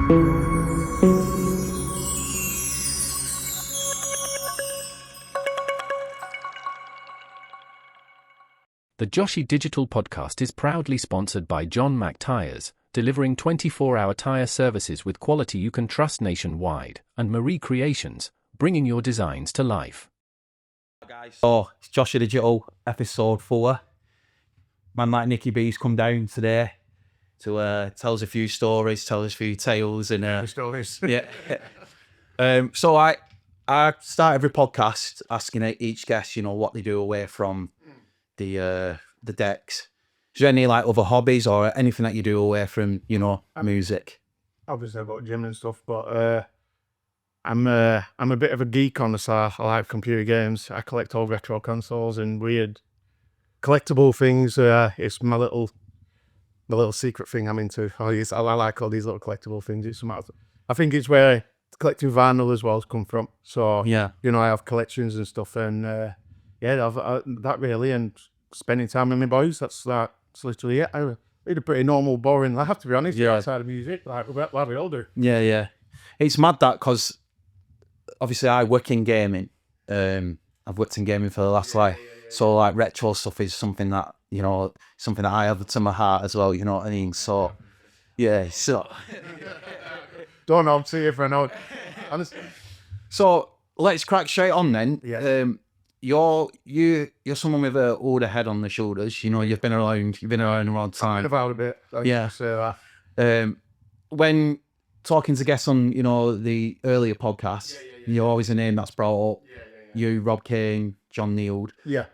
The Joshy Digital Podcast is proudly sponsored by John Mack Tires, delivering 24-hour tire services with quality you can trust nationwide, and Marie Creations, bringing your designs to life. Guys, so it's Joshy Digital, episode 4. Man like Nicki B's come down today to tell us a few stories, tell us a few tales, and stories. Yeah. So I start every podcast asking each guest, what they do away from the decks. Is there any like other hobbies or anything that you do away from music? Obviously, I've got gym and stuff, but I'm a bit of a geek on the side. I like computer games. I collect old retro consoles and weird collectible things. It's my little secret thing I'm into. I like all these little collectible things. I think it's where collecting vinyl as well has come from. So Yeah, I have collections and stuff, and that really, and spending time with my boys. That's literally it. I lead a pretty normal, boring life, to be honest. Yeah. Outside of music, like we all do. yeah. It's mad that because obviously I work in gaming. I've worked in gaming for the last so like retro stuff is something that something that I have to my heart as well. You know what I mean? So yeah, so Don't know. I'm seeing if I know. Honestly. so let's crack straight on then. Yeah. You're someone with an older head on the shoulders. You've been around a long time. About a bit. Yeah. Say that. When talking to guests on the earlier podcasts, you're always a name that's brought up. You, Rob Kane, John Neild. Yeah.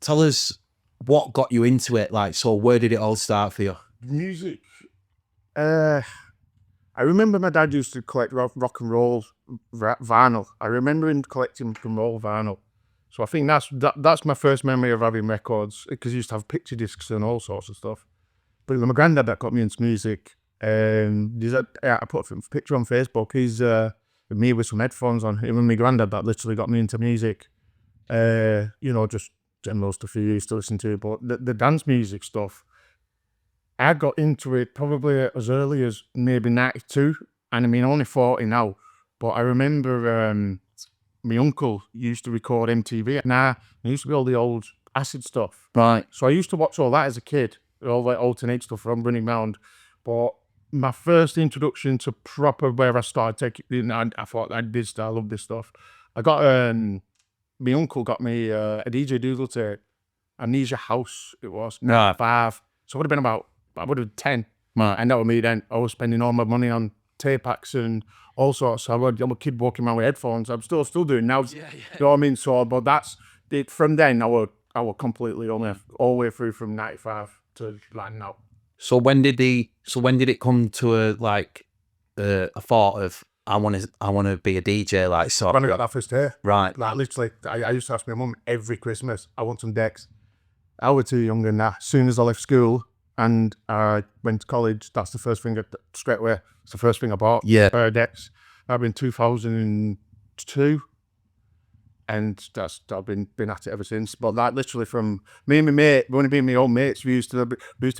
Tell us what got you into it. Like, so where did it all start for you? Music. I remember my dad used to collect rock and roll vinyl. I remember him collecting rock and roll vinyl. So I think that's my first memory of having records, because he used to have picture discs and all sorts of stuff. But it was my granddad that got me into music. I put a picture on Facebook. He's with me with some headphones on. It was my granddad that literally got me into music. Just general stuff he used to listen to. But the dance music stuff, I got into it probably as early as maybe 92. And I mean, I'm only 40 now. But I remember my uncle used to record MTV. Now, it used to be all the old acid stuff. Right. So I used to watch all that as a kid, all that alternate stuff from running around. But my first introduction to proper where I started taking, I thought I love this stuff. I got, my uncle got me a DJ Doodle tape, Amnesia House, it was, Right. 5. So I would have been 10. Right. And that was me then. I was spending all my money on tape packs and all sorts. So I'm a kid walking around with headphones. I'm still doing now. You know what I mean? So, but that's it. From then, I was completely all the way through from 95 to like now. So when did it come to a thought of I want to be a DJ, like, so When I got that first hair, right? like literally, I used to ask my mum every Christmas, I want some decks. I was too young in that. As soon as I left school and I went to college, that's the first thing straight away. It's the first thing I bought. Yeah. Decks. I've been 2002, and I've been at it ever since. But like literally from me and my mate, only being my old mates, we used to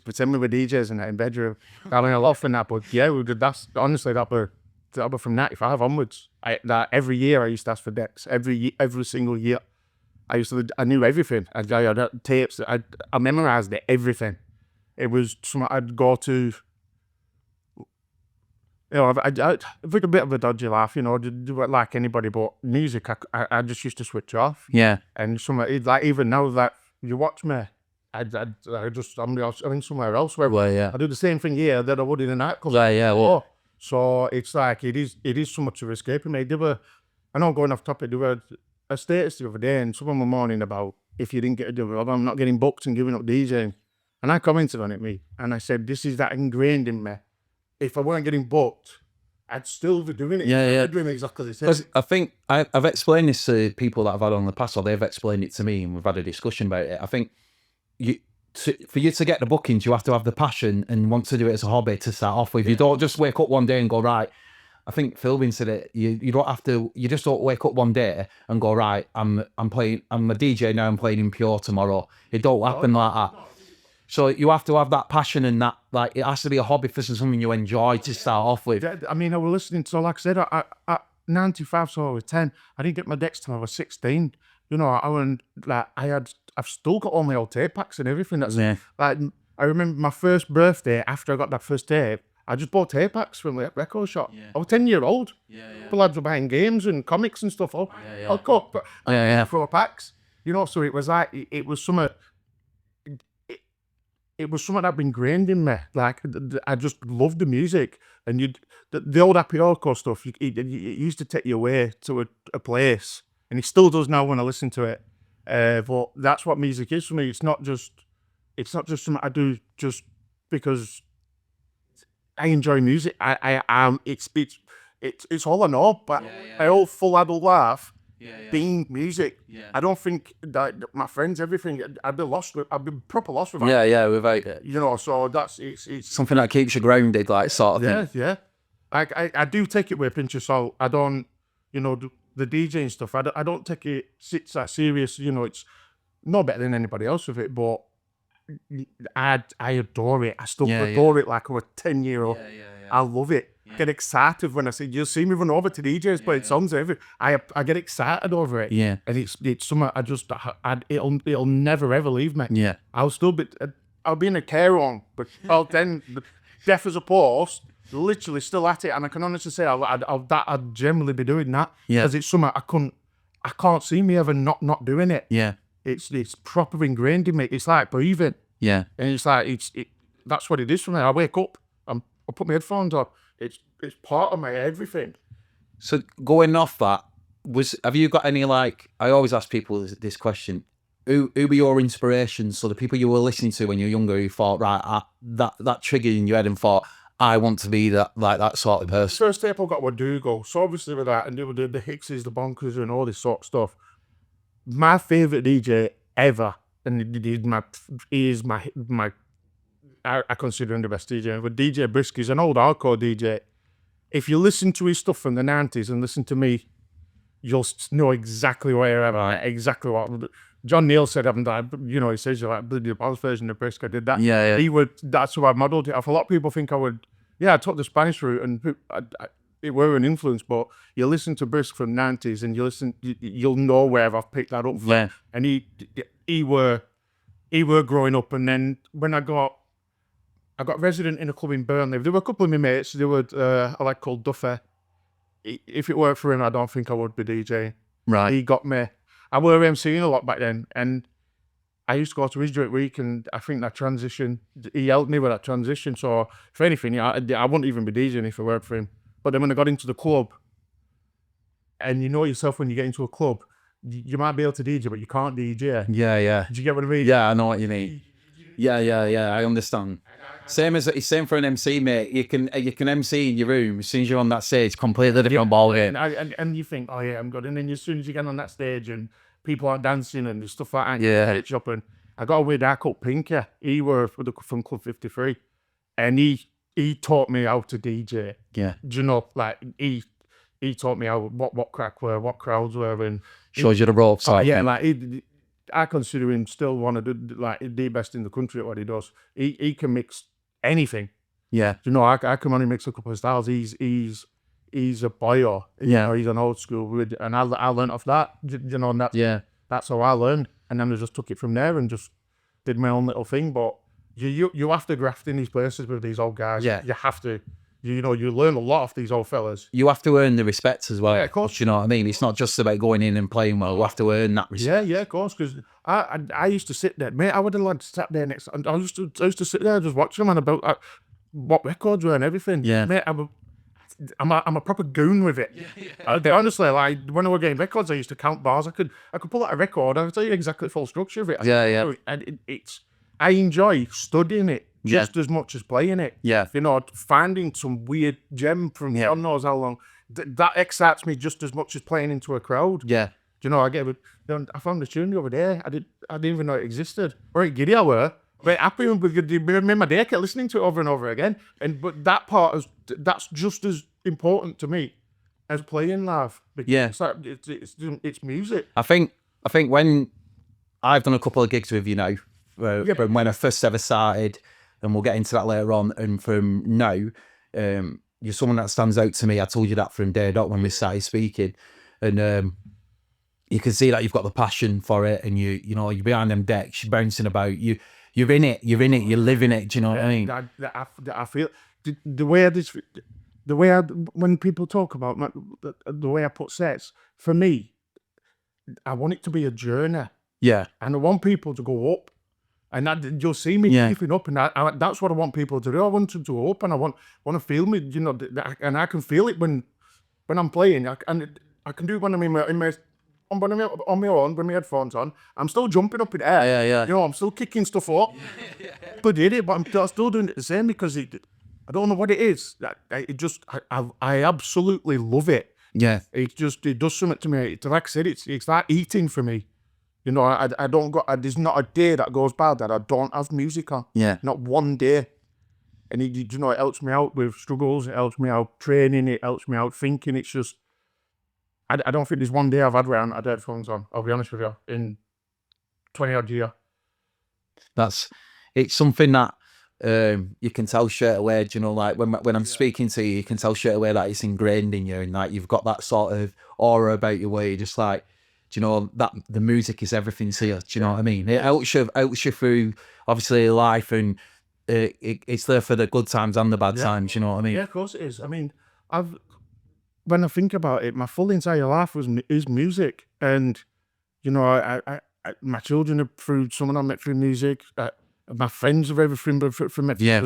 pretend we were DJs and that in bedroom, having a laugh and that. But yeah, we did. That were from 95 onwards. Every year I used to ask for decks. Every single year, I knew everything. I had tapes. I memorized it, everything. It was something I'd go to. I think a bit of a dodgy laugh, do it like anybody, but music, I just used to switch off. Yeah. And like even now that you watch me, I'm in somewhere else where I do the same thing here that I would in a nightclub. Well. So it's like it is so much of escaping me. I know, going off topic, there were a status the other day, and someone was moaning about if you didn't get a job, I'm not getting booked and giving up DJing. And I commented on it, and I said, this is that ingrained in me. If I weren't getting booked, I'd still be doing it. Yeah. I'd be doing exactly the same. I think I've explained this to people that I've had on the past, or they've explained it to me, and we've had a discussion about it. I think for you to get the bookings, you have to have the passion and want to do it as a hobby to start off with. You don't just wake up one day and go, right. I think Philbin said it. You don't have to. You just don't wake up one day and go, right. I'm a DJ now. I'm playing in Pure tomorrow. It don't happen like that. So you have to have that passion and that, like, it has to be a hobby for something you enjoy to start off with. Yeah, I mean, I was listening to, like I said, I 95, so I was 10. I didn't get my decks till I was 16. You know, I've still got all my old tape packs and everything. That's Yeah. like, I remember my first birthday after I got that first tape. I just bought tape packs from the record shop. I was 10-year-old. People lads were buying games and comics and stuff. I'll go for packs. You know, so it was like, it was something. It was something that had been ingrained in me. Like, I just loved the music, and the old happy hardcore stuff. It used to take you away to a place, and it still does now when I listen to it. But that's what music is for me. It's not just something I do just because I enjoy music. It's all I know. But my whole full adult life being music. I don't think that my friends, everything, I'd be lost. I'd be proper lost with that. Yeah, without it. You know, so that's it's Something that keeps you grounded, like, sort of thing. yeah. I do take it with a pinch of salt. I don't, you know, the DJing stuff. I don't take it that serious. You know, it's not better than anybody else with it, but I adore it. I still adore it like I was 10-year-old. I love it. I get excited when I see, you'll see me run over to DJs playing songs and everything. I get excited over it. Yeah. And it's something it'll never ever leave me. Yeah. I'll be in a care home, but then deaf as a post, literally still at it. And I can honestly say I'd generally be doing that. Yeah. Because it's something I can't see me ever not doing it. Yeah. It's proper ingrained in me. It's like breathing. Yeah. And it's like, that's what it is for me. I wake up, I put my headphones on. It's part of my everything. So going off that, have you got any, like, I always ask people this question, who were your inspirations? So the people you were listening to when you were younger, who thought, right, that triggered in your head and thought, I want to be that sort of person. First tape I got was Dougal. So obviously with that, and the Hickses, the Bonkers, and all this sort of stuff. My favourite DJ ever, and he is my I consider him the best DJ, but DJ Brisky's an old hardcore DJ. If you listen to his stuff from the 90s and listen to me, you'll know exactly where I am, exactly what. John Neal said, you know, he says, you're like, the Boss version of Brisky, I did that. Yeah. That's how I modelled it off. A lot of people think I would, I took the Spanish route, and it were an influence, but you listen to Brisk from the 90s and you'll know where I've picked that up from. Yeah. And he were growing up, and then when I got resident in a club in Burnley. There were a couple of my mates. There were a lad called Duffy. If it weren't for him, I don't think I would be DJing. Right. He got me. I were MCing a lot back then, and I used to go to his during week, and I think that transition, he helped me with that transition. So if anything, I wouldn't even be DJing if it weren't for him. But then when I got into the club, and you know yourself when you get into a club, you might be able to DJ, but you can't DJ. Yeah. Do you get what I mean? Yeah, I know what you mean. Yeah, I understand. Same for an MC, mate. You can MC in your room. As soon as you're on that stage, completely different ball game. And you think, oh yeah, I'm good. And then as soon as you get on that stage and people are dancing and stuff like that, yeah, it's up. And I got a weird haircut, Pinky. He were from Club 53, and he taught me how to DJ. Yeah. Do you know, like he taught me how what crack were, what crowds were, and shows you the ropes. Yeah, like I consider him still one of the best in the country at what he does. He can mix anything. Yeah. You know, I can only mix a couple of styles. He's a boyo. You know, he's an old school, and I learned off that. You know, and that's how I learned. And then I just took it from there and just did my own little thing. But you have to graft in these places with these old guys. Yeah. You have to. You know, you learn a lot off these old fellas. You have to earn the respect as well. Yeah, of course. Do you know what I mean? It's not just about going in and playing well. You have to earn that respect. Yeah, of course. Because I used to sit there, mate. I would have liked to sat there next. I used to sit there just watching them and about what records were and everything. Yeah, mate. I'm a proper goon with it. Honestly, like when I was getting records, I used to count bars. I could pull out a record. I would tell you exactly the full structure of it. Yeah. And I enjoy studying it just as much as playing it. Yeah. You know, finding some weird gem from God knows how long. That excites me just as much as playing into a crowd. Yeah. Do you know, I found the tune the other day. I didn't even know it existed. Right, giddy I were. Very happy with made my day. I kept listening to it over and over again. But that part that's just as important to me as playing live. Because it's music. I think when I've done a couple of gigs with you now, from when I first ever started, and we'll get into that later on, and from now, you're someone that stands out to me. I told you that from day dot when we started speaking, and you can see that you've got the passion for it, and you're behind them decks, you're bouncing about, you're in it, you're living it. Do you know what I mean? I feel the way when people talk about the way I put sets, for me, I want it to be a journey. Yeah. And I want people to go up. And you'll see me keeping up, and that's what I want people to do. I want them to go up, and I want to feel me, and I can feel it when I'm playing. I can do it when I'm on my own, with my headphones on. I'm still jumping up in the air. Yeah. I'm still kicking stuff up. But did it, but I'm still doing it the same because I don't know what it is. I absolutely love it. Yeah. It does something to me. Like I said, it's like eating for me. There's not a day that goes by that I don't have music on. Yeah. Not one day. And it helps me out with struggles. It helps me out training. It helps me out thinking. It's just, I don't think there's one day I've had where I had headphones on. I'll be honest with you, in 20 odd years. It's something that you can tell straight away. Like when I'm speaking to you can tell straight away that it's ingrained in you, and like you've got that sort of aura about you where you're just like, that the music is everything to you. Do you know what I mean? It helps you through obviously life, and it's there for the good times and the bad times. You know what I mean? Yeah, of course it is. I mean, when I think about it, my full entire life is music, and my children are through someone I met through music. My friends are everything from it. Yeah.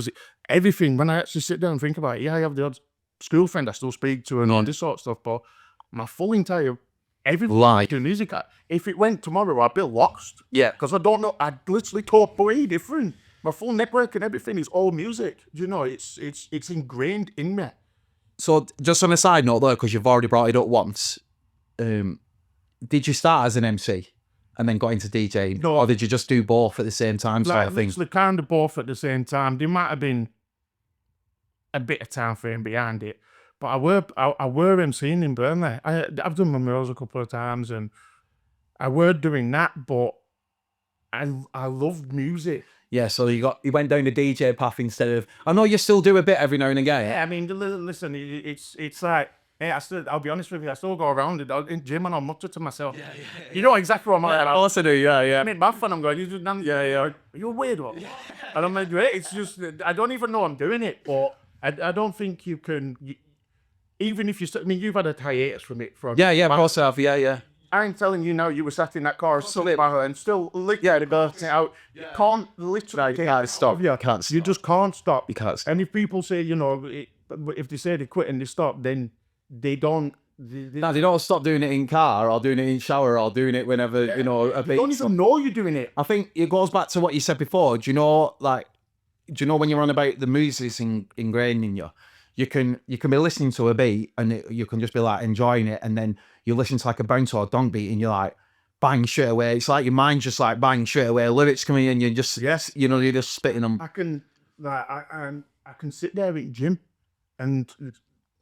Everything. When I actually sit down and think about it, I have the odd school friend I still speak to and all this sort of stuff, but my full entire everything to music. If it went tomorrow, I'd be lost. Yeah. Because I don't know. I'd literally totally different. My full network and everything is all music. It's ingrained in me. So just on a side note though, because you've already brought it up once, did you start as an MC and then got into DJing? No. Or did you just do both at the same time? Sort of thing? Literally kind of both at the same time. There might have been a bit of time frame behind it. But I were MCing in Burnley. I've done my murals a couple of times, and I were doing that, but I loved music. Yeah, so you went down the DJ path instead of. I know you still do a bit every now and again. Yeah, I mean, listen, it's like, hey, I'll be honest with you, I still go around in the gym and I'll mutter to myself. Yeah. You know exactly what I'm like. I also do, yeah. I mean, my fun, I'm going, you're a weirdo. Yeah. And I'm like, it's just, I don't even know I'm doing it, but I don't think you can. Even if you've had a hiatus from it. Yeah, of course I have, yeah. I'm telling you now, you were sat in that car and still literally burst it out. You can't literally stop. You just can't stop. You can't stop. And if people say, if they say they quit and they stop, then they don't. They don't stop doing it in car or doing it in shower or doing it whenever, a bit. They don't even know you're doing it. I think it goes back to what you said before. Do you know when you're on about the music's ingrained in you? You can be listening to a beat and you can just be like enjoying it, and then you listen to like a bounce or a donk beat and you're like bang straight away. It's like your mind's just like bang straight away. Lyrics coming in, you're just you're just spitting them. I can sit there at the gym and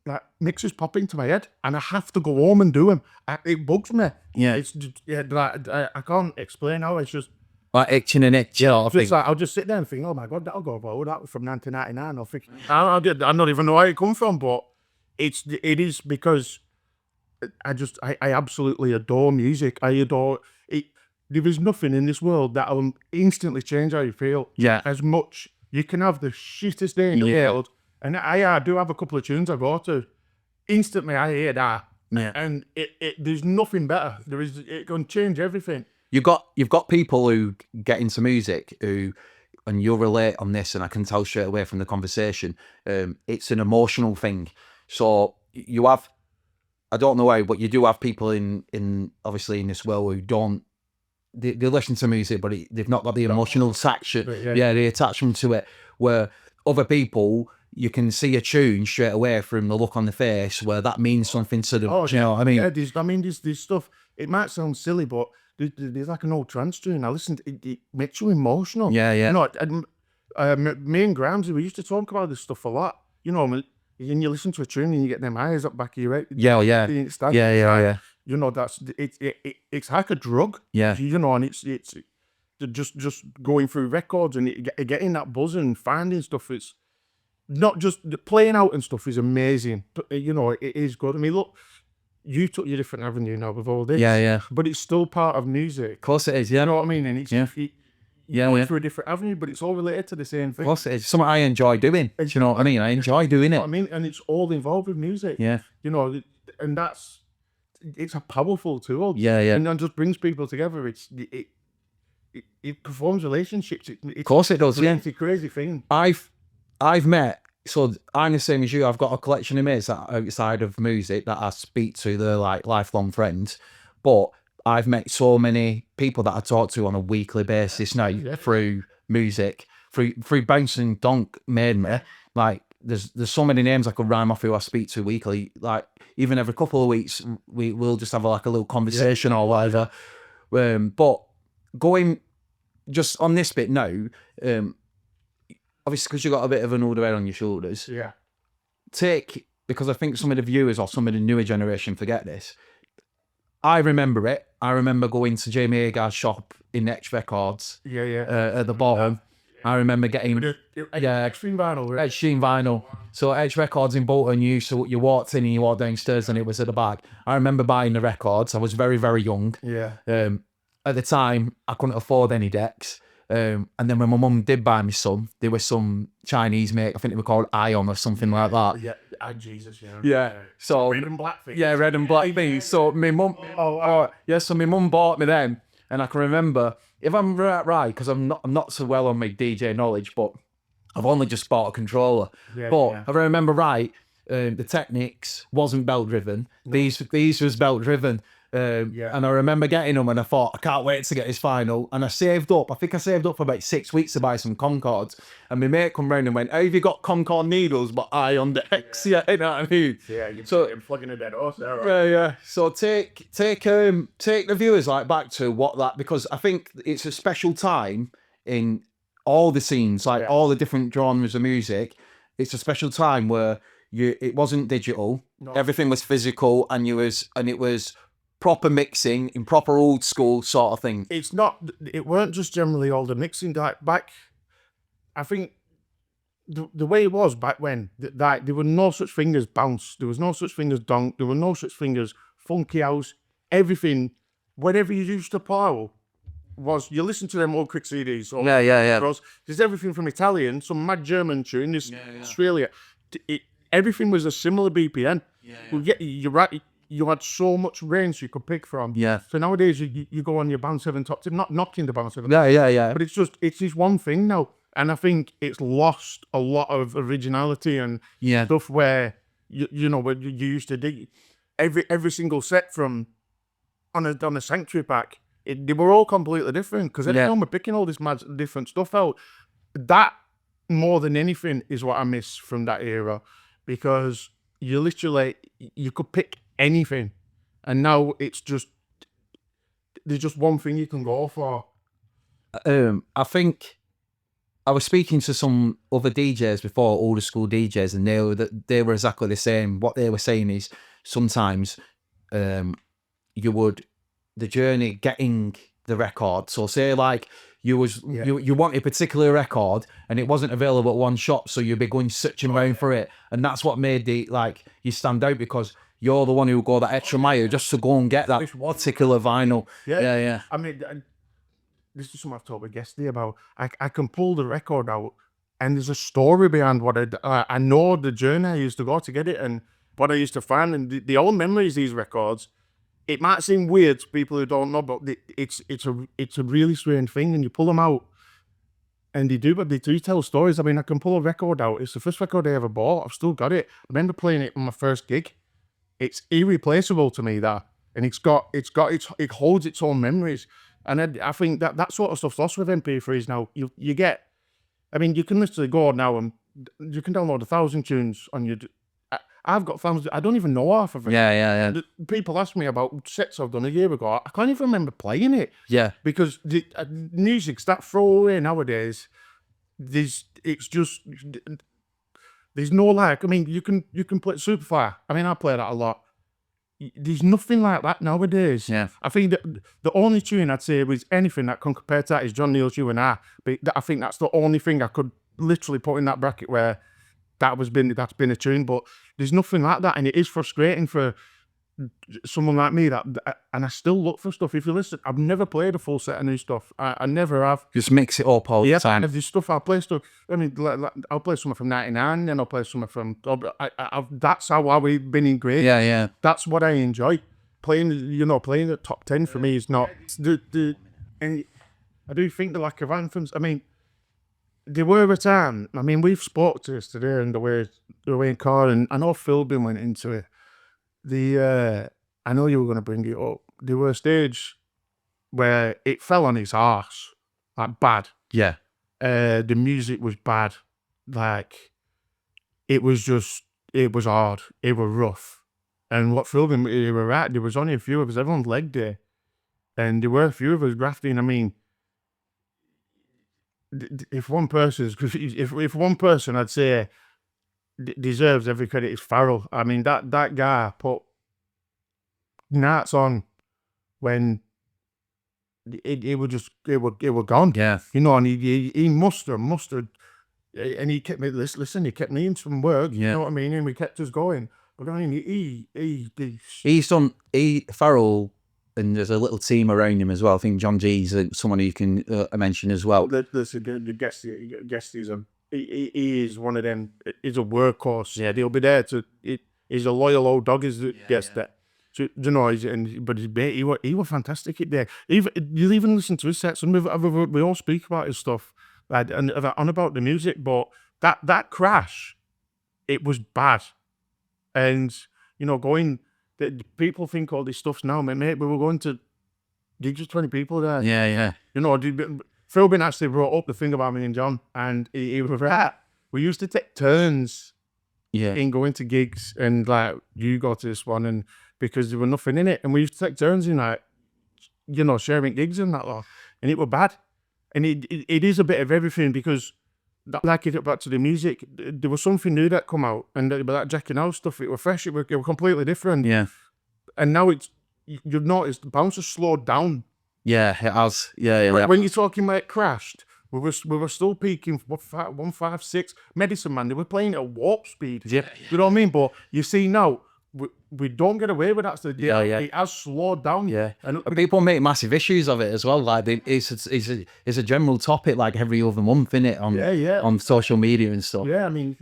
like mixes pop into my head and I have to go home and do them. It bugs me. Yeah, it's like I can't explain how. It's just like itching and itch. Yeah, like, I'll just sit there and think, oh my god, that'll go forward. That was from 1999. I'll think I don't even know where it come from, but it is because I absolutely adore music. I adore it. There is nothing in this world that will instantly change how you feel. Yeah, as much you can have the shittest day in the world, and I do have a couple of tunes I go to. Instantly, I hear that, and there's nothing better. It can change everything. You've got people who get into music and you'll relate on this, and I can tell straight away from the conversation, it's an emotional thing. So you have, I don't know why, but you do have people in obviously in this world who don't, they listen to music, but they've not got the emotional attachment, the attachment to it, where other people, you can see a tune straight away from the look on the face where that means something to them. Oh, do you know what I mean? Yeah, there's stuff, it might sound silly, but there's like an old trance tune. I listen to it, it makes you emotional. Yeah. Me and Grimes, we used to talk about this stuff a lot. And you listen to a tune and you get them eyes up back of your head. Yeah. Yeah. That's it's like a drug. Yeah. And just going through records and getting that buzz and finding stuff. It's not just the playing out and stuff is amazing. But, you know, it is good. I mean, look, you took your different avenue now with all this. Yeah. But it's still part of music. Of course it is, yeah. You know what I mean? And it's through a different avenue, but it's all related to the same thing. Of course it is. Something I enjoy doing. Do you know what I mean? I enjoy doing it. You know what I mean? And it's all involved with music. Yeah. You know, and it's a powerful tool. Yeah. And it just brings people together. It performs relationships. Of course it does, yeah. It's a crazy thing. I've met, so I'm the same as you. I've got a collection of mates that outside of music that I speak to. They're like lifelong friends, but I've met so many people that I talk to on a weekly basis now through music, through bouncing Donk made me. Like there's so many names I could rhyme off who I speak to weekly. Like even every couple of weeks we'll just have like a little conversation or whatever. But going just on this bit now, obviously because you got a bit of an older head on your shoulders. Yeah. Because I think some of the viewers or some of the newer generation forget this. I remember it. I remember going to Jamie Agar's shop in Edge Records. At the bottom. I remember getting extreme vinyl. Right? Extreme vinyl. So Edge Records in Bolton, you walked in and you walked downstairs and it was at the back. I remember buying the records. I was very, very young. Yeah. At the time, I couldn't afford any decks. And then when my mum did buy me some, there was some Chinese make. I think they were called Ion or something like that. Yeah. Jesus, yeah. Yeah. So red and black things. Yeah, red and black things. So my mum. So my mum bought me them, and I can remember, if I'm right, because I'm not so well on my DJ knowledge, but I've only just bought a controller. If I remember right, the Technics wasn't belt driven. No. These was belt driven. And I remember getting them and I thought, I can't wait to get this final. And I saved up. I think I saved up for about 6 weeks to buy some Concords. And my mate come round and went, "How have you got Concord needles but eye on decks?" Yeah, you know what I mean? Yeah, you're plugging a dead horse there, right? Yeah. So take the viewers like back to what that, because I think it's a special time in all the scenes, like all the different genres of music. It's a special time where it wasn't digital. No. Everything was physical and it was proper mixing in proper old school sort of thing. It weren't just generally all the mixing. Like back, I think the way it was back when, that there were no such thing as bounce. There was no such thing as donk. There were no such thing as funky house. Everything, whatever you used to pile, was, you listen to them old quick CDs. There's everything from Italian, some mad German tune, Australia. Everything was a similar BPM. You're right. You had so much range you could pick from. Yeah. So nowadays you go on your Band 7 top 10, not knocking the Band 7. Yeah. But it's this one thing now. And I think it's lost a lot of originality and stuff where, you know, where you used to dig every single set from on a Sanctuary pack. They were all completely different because every time we're picking all this mad different stuff out. That, more than anything, is what I miss from that era, because you could pick anything, and now it's just, there's just one thing you can go for. I think I was speaking to some other DJs before, older school DJs, and they were exactly the same. What they were saying is sometimes the journey getting the record. So say like you want a particular record and it wasn't available at one shop, so you'd be going searching around for it, and that's what made you stand out, because you're the one who go that extra mile just to go and get that particular vinyl. Yeah. I mean, this is something I've talked with yesterday about. I can pull the record out and there's a story behind what I know the journey I used to go to get it and what I used to find, and the old memories, these records. It might seem weird to people who don't know, but it's a really strange thing, and you pull them out and they do tell stories. I mean, I can pull a record out. It's the first record I ever bought. I've still got it. I remember playing it on my first gig. It's irreplaceable to me, that, and it holds its own memories. And I think that sort of stuff's lost with MP3s now. You get, I mean, you can literally go now and you can download 1,000 tunes on your. I've got thousands. I don't even know half of it. Yeah. People ask me about sets I've done a year ago. I can't even remember playing it. Yeah. Because the music's that throwaway nowadays. There's no like. I mean, you can play Superfire. I mean, I play that a lot. there's nothing like that nowadays. Yeah. I think that the only tune I'd say was anything that can compare to that is John Neal's You and I. But I think that's the only thing I could literally put in that bracket where that's been a tune. But there's nothing like that, and it is frustrating for someone like me and I still look for stuff. If you listen, I've never played a full set of new stuff. I never have. Just mix it up all the time. There's stuff I'll play stuff. I mean, I'll play something from '99, then I'll play something from. That's how we've been ingrained. Yeah. That's what I enjoy playing. Playing the top 10 for me is not and I do think the lack of anthems. I mean, there were a time. I mean, we've spoke to us today and the way in car, and I know Phil been went into it. I know you were going to bring it up. There were a stage where it fell on his arse, like bad. Yeah. The music was bad. Like, it was hard. It was rough. And what Phil been, you were right, there was only a few of us, everyone's leg day. And there were a few of us grafting. I mean, if one person I'd say deserves every credit is Farrell. I mean, that guy put nights on when it were gone. Yeah. And he mustered, and he kept me listen. He kept me in from work. Yeah. You know what I mean? And we kept us going. But I mean, he's done. Farrell, and there's a little team around him as well. I think John G's someone you can mention as well. The guest he is one of them. He's a workhorse. Yeah, he'll be there he's a loyal old dog. Is the guest that. So, but he was fantastic at there. You'll even listen to his sets, and we all speak about his stuff, and on about the music. But that crash, it was bad, and people think all this stuff's now, mate. We were going to gigs with 20 people there. Yeah. Phil Bin actually brought up the thing about me and John, and he was right. We used to take turns in going to gigs, and like, you go to this one, and because there was nothing in it, and we used to take turns in like, sharing gigs and that lot, and it was bad. And it is a bit of everything, because like it back to the music, there was something new that come out, and that Jack and House stuff, it was fresh, it was completely different. Yeah. And now you've noticed the bounce has slowed down. Yeah, it has. Yeah. When you're talking about it crashed, we were still peaking 156. Medicine Man, they were playing at warp speed. Yeah. You know what I mean? But you see now, we don't get away with that. So Yeah. It has slowed down. Yeah. And people make massive issues of it as well. Like, it's a general topic, like every other month, innit? On social media and stuff. Yeah, I mean,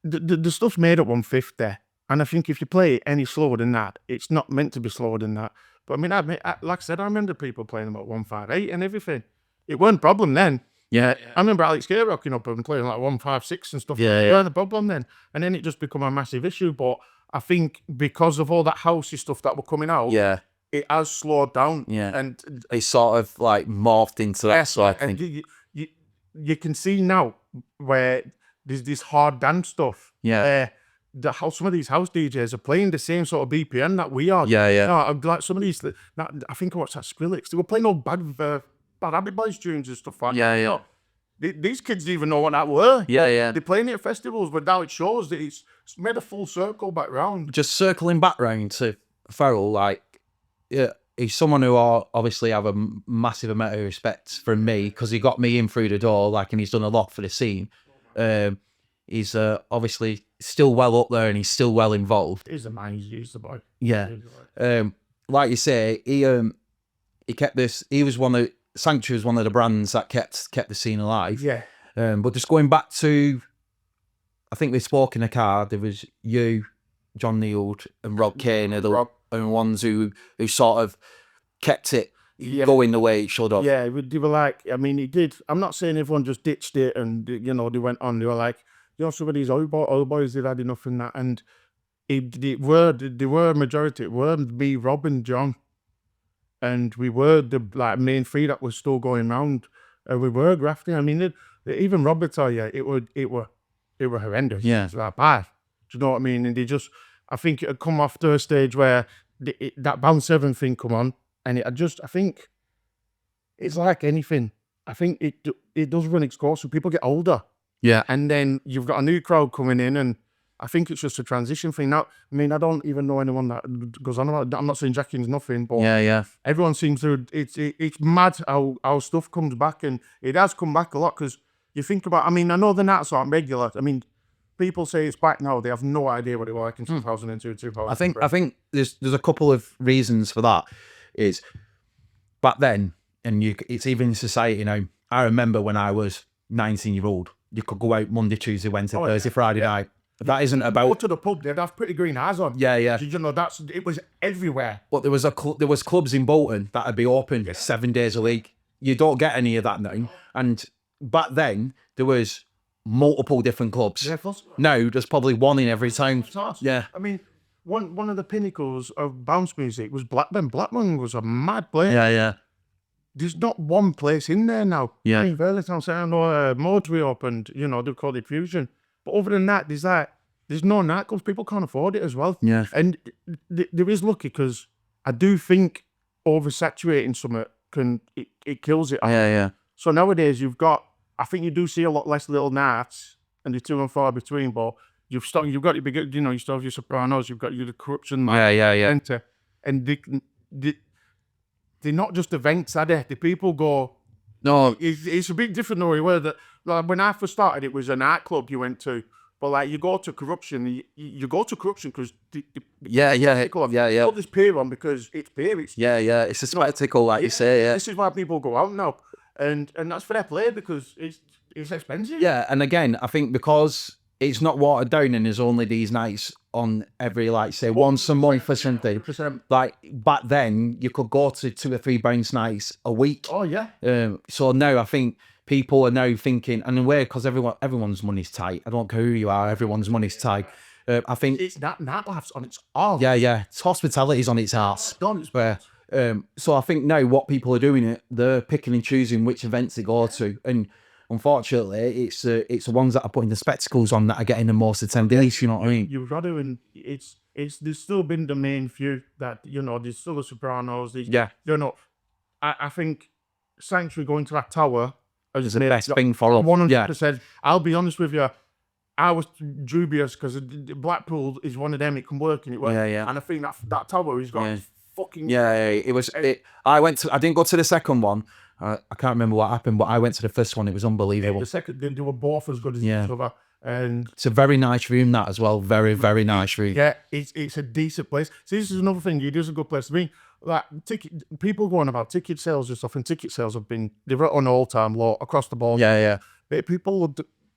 the stuff's made at 150. And I think if you play it any slower than that, it's not meant to be slower than that. But I mean, like I said, I remember people playing them at 158 and everything. It wasn't a problem then. Yeah. I remember Alex K rocking up and playing like 156 and stuff. Yeah. It wasn't a problem then. And then it just become a massive issue. But I think because of all that housey stuff that were coming out, it has slowed down. Yeah. And it sort of like morphed into that. So I think you can see now where there's this hard dance stuff. Yeah. Some of these house DJs are playing the same sort of BPM that we are. Yeah. Like some of these, I think I watched that Skrillex. They were playing all bad Happy Boys tunes and stuff like that. Yeah. These kids didn't even know what that were. Yeah. They're playing it at festivals, but now it shows that it's made a full circle back round. Just circling back round to Farrell, like, he's someone who I obviously have a massive amount of respect from me, because he got me in through the door, like, and he's done a lot for the scene. He's obviously still well up there, and he's still well involved. He's the man. He's the boy. Yeah. Like you say, he kept this. He was Sanctuary was one of the brands that kept the scene alive. Yeah. But just going back to, I think we spoke in a car. There was you, John Neal, and Rob Kane are the ones who sort of kept it going the way it should have. Yeah, they were like, I mean, he did. I'm not saying everyone just ditched it and they went on. They were like, some of these old boys did had enough in that, and they were a majority. It were me, Rob, and John, and we were the main three that was still going round. We were grafting. I mean, even Rob would tell you it were horrendous. Yeah, it's like bad. Do you know what I mean? And they just, I think it had come after a stage where that Bound 7 thing come on, and I think it's like anything. I think it does run its course. So people get older. Yeah. And then you've got a new crowd coming in, and I think it's just a transition thing. Now, I mean, I don't even know anyone that goes on about it. I'm not saying jacking's nothing, but everyone seems to. It's mad how stuff comes back, and it has come back a lot because you think about. I mean, I know the Nats aren't regular. I mean, people say it's back now. They have no idea what it was like in 2002, 2003. I think there's a couple of reasons for that. Is back then, and it's even in society. You know, I remember when I was 19-year-old, you could go out Monday, Tuesday, Wednesday, Thursday, Friday night. That isn't about. Go to the pub. They'd have pretty green eyes on. Yeah. Did you know it was everywhere? But there was clubs in Bolton that'd be open 7 days a week. You don't get any of that now. And back then there was multiple different clubs. Now there's probably one in every town. Yeah. I mean, one of the pinnacles of bounce music was Blackburn. Blackburn was a mad place. Yeah. There's not one place in there now. Yeah. In Verletown, I know Modes opened, you know, they called it Fusion. But other than that, there's no nightclubs. People can't afford it as well. Yeah. And there is lucky because I do think oversaturating something it kills it. Yeah. So nowadays I think you do see a lot less little nights and they're few and far between, but you've got your big, you know, you still have your Sopranos, you've got your corruption. Yeah. And they're not just events, are they? The people go. No, it's a bit different though. Where that, like, when I first started, it was a nightclub you went to, but like you go to corruption, you go to corruption because yeah. Put this beer on because it's beer. It's It's a spectacle, like you say. Yeah. This is why people go out now, and that's for their play because it's expensive. Yeah, and again, I think because it's not watered down and there's only these nights on every, like, say, once a month or something. Like, back then, you could go to 2 or 3 bounce nights a week. Oh, yeah. So now I think people are now thinking, and in a way, because everyone's money's tight. I don't care who you are, everyone's money's tight. I think... It's nightlife's on its arse. Yeah. It's hospitality's on its arse. So I think now what people are doing, they're picking and choosing which events they go to. And unfortunately, it's the ones that are putting the spectacles on that are getting the most attendees. You know what I mean? You've got to, and there's still been the main few that, you know, there's still the Sopranos. You know, I think Sanctuary going to that tower is the best thing for them. 100%. I'll be honest with you. I was dubious because Blackpool is one of them. It can work and it works. Yeah. And I think that tower has got fucking. It was. I didn't go to the second one. I can't remember what happened, but I went to the first one. It was unbelievable. The second, they were both as good as each other. And it's a very nice room, that as well. Very, very nice room. Yeah, it's a decent place. See, this is another thing. It is a good place to be. Like people going about ticket sales and stuff, and ticket sales they're on all-time low across the board. Yeah. But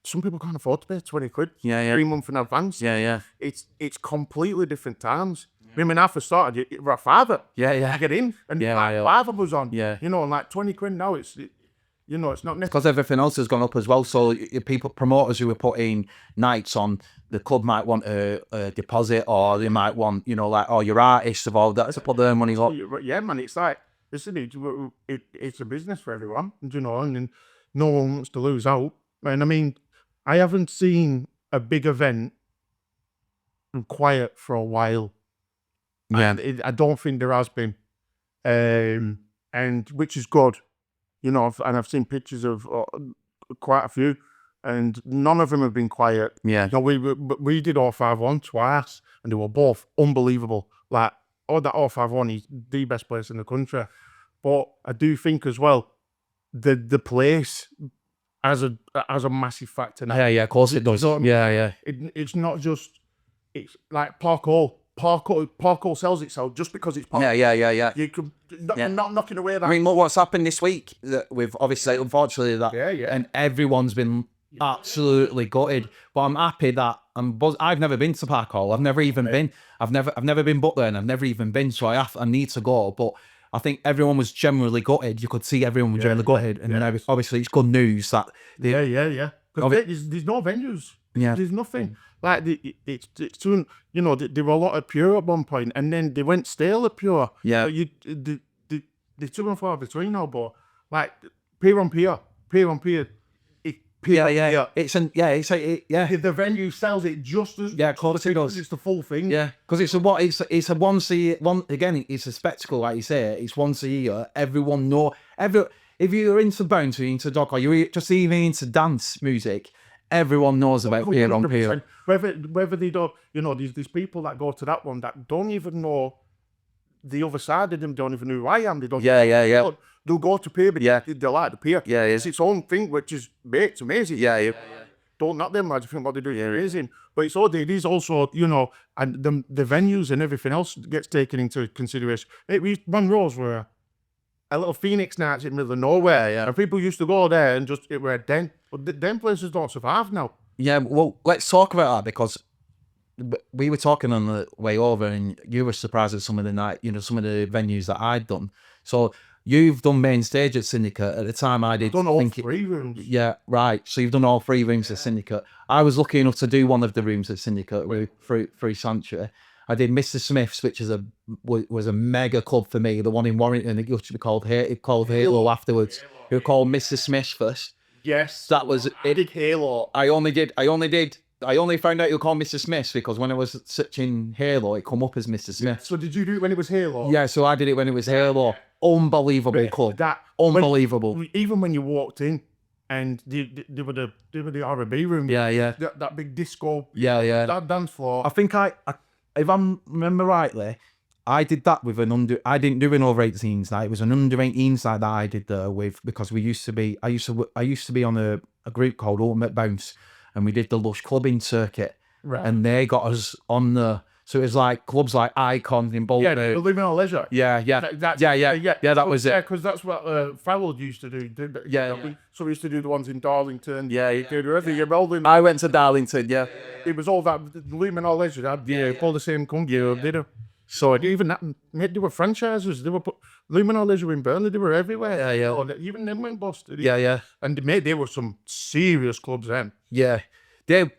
some people can't afford to pay 20 quid. 3 months in advance. Yeah. It's completely different times. I mean, after started, you were a father. Yeah. Get in, and father was on. Yeah. You know, and like 20 quid now, it's not necessary. Because everything else has gone up as well. So promoters who are putting nights on, the club might want a deposit, or they might want, you know, like, your artists have all that to put their money up. Yeah, man, it's like, listen, it's a business for everyone, you know, and no one wants to lose out. And I mean, I haven't seen a big event quiet for a while. Yeah. I don't think there has been, and which is good, you know. I've seen pictures of quite a few, and none of them have been quiet. Yeah. You know, we did all-5-1 twice, and they were both unbelievable. Like, that all-5-1 is the best place in the country. But I do think as well, the place has a massive factor now. Yeah, of course it does. Yeah. It's not just, it's like Park Hall. Park Hall sells itself just because it's Park. Yeah. You could not knocking away that. I mean, look what's happened this week with, obviously, unfortunately, that and everyone's been absolutely gutted. But I'm happy that I've never been to Park Hall. I've never even been. I've never been but there, and I've never even been. So I need to go. But I think everyone was generally gutted. You could see everyone was generally gutted, and then obviously it's good news that there's no venues. Yeah, there's nothing. Like it's soon, you know, there were a lot of Pure at one point, and then they went stale at Pure. Yeah, so the 2 and 4 between now, but like Pure on Pure. It's The venue sells it just as of course it does. It's the full thing. Yeah, because it's a once a year. Again, it's a spectacle, like you say. It's once a year. Everyone if you're into bounce, you're into Donk, or you're just even into dance music, everyone knows about Peer on Peer. 100%. Whether they don't, you know, these people that go to that one that don't even know the other side of them, don't even know who I am. They don't. Yeah. They'll go to Peer because they like the Peer. Yeah. It's its own thing, which is great. It's amazing. Yeah. Don't knock them lads. I think what they do is amazing. But it is also, you know, and the venues and everything else gets taken into consideration. We run rows where a little Phoenix nights in the middle of nowhere, and people used to go there and just, it were a den. But them places don't survive now. Yeah, well, let's talk about that, because we were talking on the way over, and you were surprised at some of the venues that I'd done. So you've done main stage at Syndicate. At the time I did. I've done all 3 rooms. Yeah, right. So you've done all 3 rooms at Syndicate. I was lucky enough to do one of the rooms at Syndicate through Sanctuary. I did Mr. Smith's, which is was a mega club for me. The one in Warrington. It used to be called Halo afterwards. It was called Mr. Smith's first. Yes, that was it. Big Halo. I only found out it was called Mr. Smith's because when I was searching Halo, it come up as Mr. Smith. So did you do it when it was Halo? Yeah, so I did it when it was Halo. Unbelievable club. Unbelievable. Even when you walked in, and they were the R&B room. Yeah. That big disco. Yeah. That dance floor. I think if I remember rightly, I did that with I didn't do an over 18s night. It was an under 18s night that I did there with, because I used to be on a group called Ultimate Bounce, and we did the Lush clubbing circuit, right? And they got us on the. So it was like clubs like Icon in Bolton. Yeah, Living on Leisure. Yeah. That was it. Yeah, because that's what Farrell used to do. Yeah. So we used to do the ones in Darlington. Yeah. I went to Darlington. Yeah. It was all that Living on Leisure. All the same company, did it? So even that, mate, they were franchises. They were Lumen or Leisure in Burnley. They were everywhere. Yeah. Oh, even them went busted. Yeah. And mate, they were some serious clubs then. Yeah.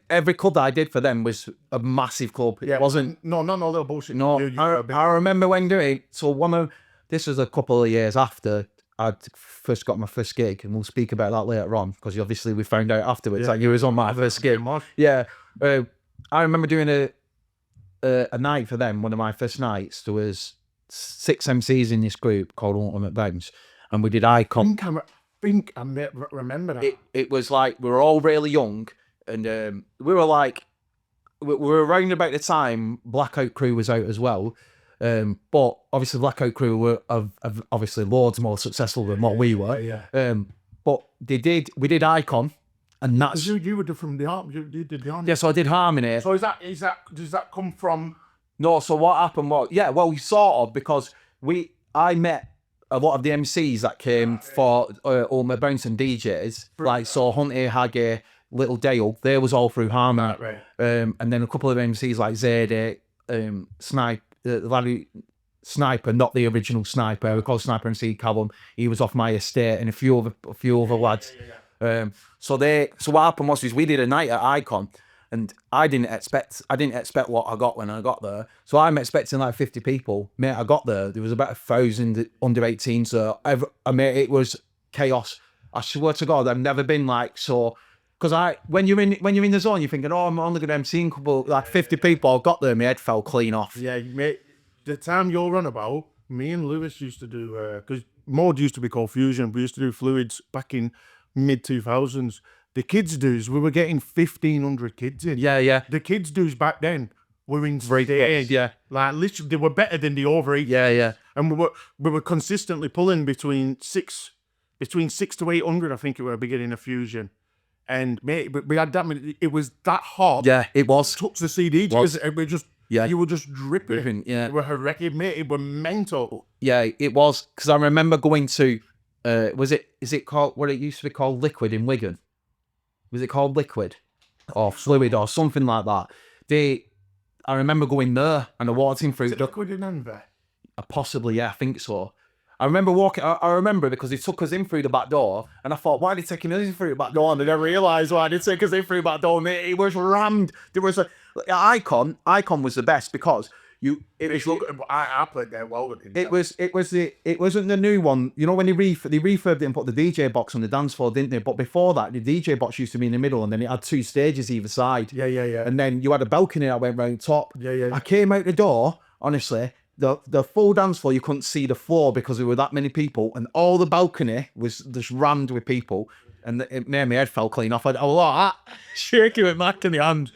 Every club that I did for them was a massive club. Yeah, it wasn't. No little bullshit. No, I remember when doing. So this was a couple of years after I'd first got my first gig, and we'll speak about that later on, because obviously we found out afterwards that you was on my first gig. Yeah. I remember doing a night for them, one of my first nights. There was 6 MCs in this group called Ultimate Bounce, and we did Icon. I think I remember that. It was like we were all really young, and we were around about the time Blackout Crew was out as well. But obviously Blackout Crew were obviously loads more successful than what we were. Yeah. But we did Icon. And that's you were from the arm. You did the arm. Yeah, so I did Harmony. So does that come from? No, so what happened was, we sort of, because I met a lot of the MCs that came for Ultimate Bounce and DJs, like so Hunty, Haggy, Little Dale. They was all through Harmony. Right. And then a couple of MCs like Zayde, Sniper, not the original Sniper. We called Sniper MC Callum. He was off my estate, and a few other lads. So what happened was we did a night at Icon, and I didn't expect what I got when I got there. So I'm expecting like 50 people. Mate, I got there was about 1,000 under 18. So mate, it was chaos. I swear to God, I've never been like so. Because when you're in the zone, you're thinking, I'm only going to MC a couple, like 50 people. I got there, my head fell clean off. Yeah, mate. The time you're on about, me and Lewis used to do, because Mode used to be called Fusion. We used to do Fluids back in mid-2000s. The kids dues, we were getting 1,500 kids in. Yeah. The kids dues back then were insane. Yeah. Like, literally, they were better than the over 8. Yeah. And we were consistently pulling between 6 to 800, I think it were, beginning of Fusion. And mate, we had that many, it was that hot. Yeah, it was. Took the CD, because it was just, you were just dripping. Yeah. It were horrific, mate. It were mental. Yeah, it was. Because I remember going to, is it called, what it used to be called, Liquid in Wigan? Was it called Liquid? Or Fluid or something like that? I remember going there, and I walked in through. Is it Liquid in Enver? Possibly, yeah, I think so. I remember walking. I remember because they took us in through the back door, and I thought, why are they taking us in through the back door? And I didn't realise why they took us in through the back door. Mate, it was rammed. There was Icon was the best because I played there well. It wasn't the new one. You know when they refurbed it and put the DJ box on the dance floor, didn't they? But before that, the DJ box used to be in the middle, and then it had 2 stages either side. Yeah. And then you had a balcony that went round top. Yeah. I came out the door, honestly. The full dance floor, you couldn't see the floor because there were that many people, and all the balcony was just rammed with people. and it made my head fell clean off. I was like that, shaking with Mac in the hand.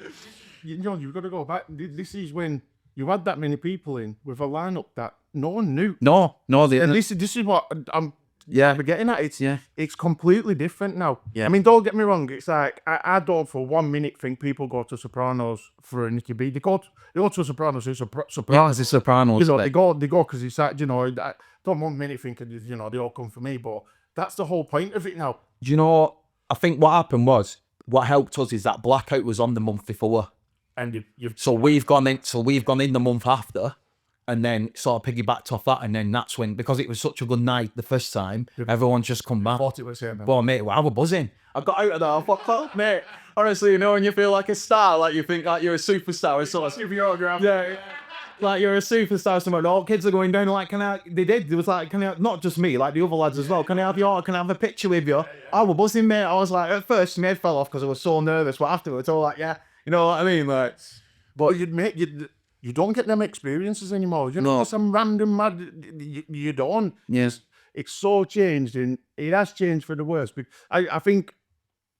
You know, you've got to go back. This is when you had that many people in with a lineup that no one knew. No, And this is what I'm getting at. It's completely different now. Yeah. I mean, don't get me wrong. It's like I don't for 1 minute think people go to Sopranos for a Nicki B. They go to Sopranos. It's Sopranos. Yeah, it's a Sopranos. You know, they go because it's like, you know, I don't 1 minute thinking, you know, they all come for me, but that's the whole point of it now. Do you know? I think what happened was what helped us is that Blackout was on the month before, And you've so we've gone in the month after, and then sort of piggybacked off that, and then that's when, because it was such a good night the first time, everyone's just come back. thought it was him. Well, mate, I was buzzing. I got out of there. I thought, mate, honestly, you know, when you feel like a star, like you think like you're a superstar or something. Give your autograph. Yeah. Like you're a superstar, something. All kids are going down. Like, They was like, not just me, like the other lads as well. Can I have your? Can I have a picture with you? I was buzzing, mate. I was like, at first, my head fell off because I was so nervous, but afterwards, I was like, yeah, you know what I mean, like. But you don't get them experiences anymore. You know, some random mad. You don't. Yes. It's so changed, and it has changed for the worse. I think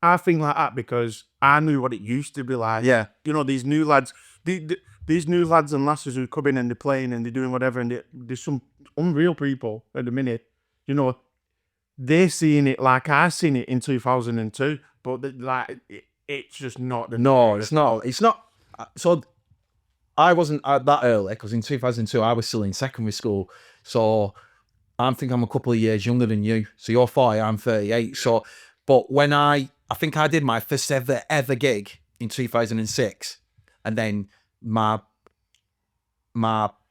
like that because I knew what it used to be like. Yeah. You know, these new lads, these new lads and lasses who come in and they're playing and they're doing whatever, and there's some unreal people at the minute. You know, they're seeing it like I seen it in 2002, but it's just not. No, it's not. It's not. So I wasn't that early because in 2002 I was still in secondary school. So I think I'm a couple of years younger than you. So you're 40, I'm 38. So, but when I think I did my first ever gig in 2006, and then my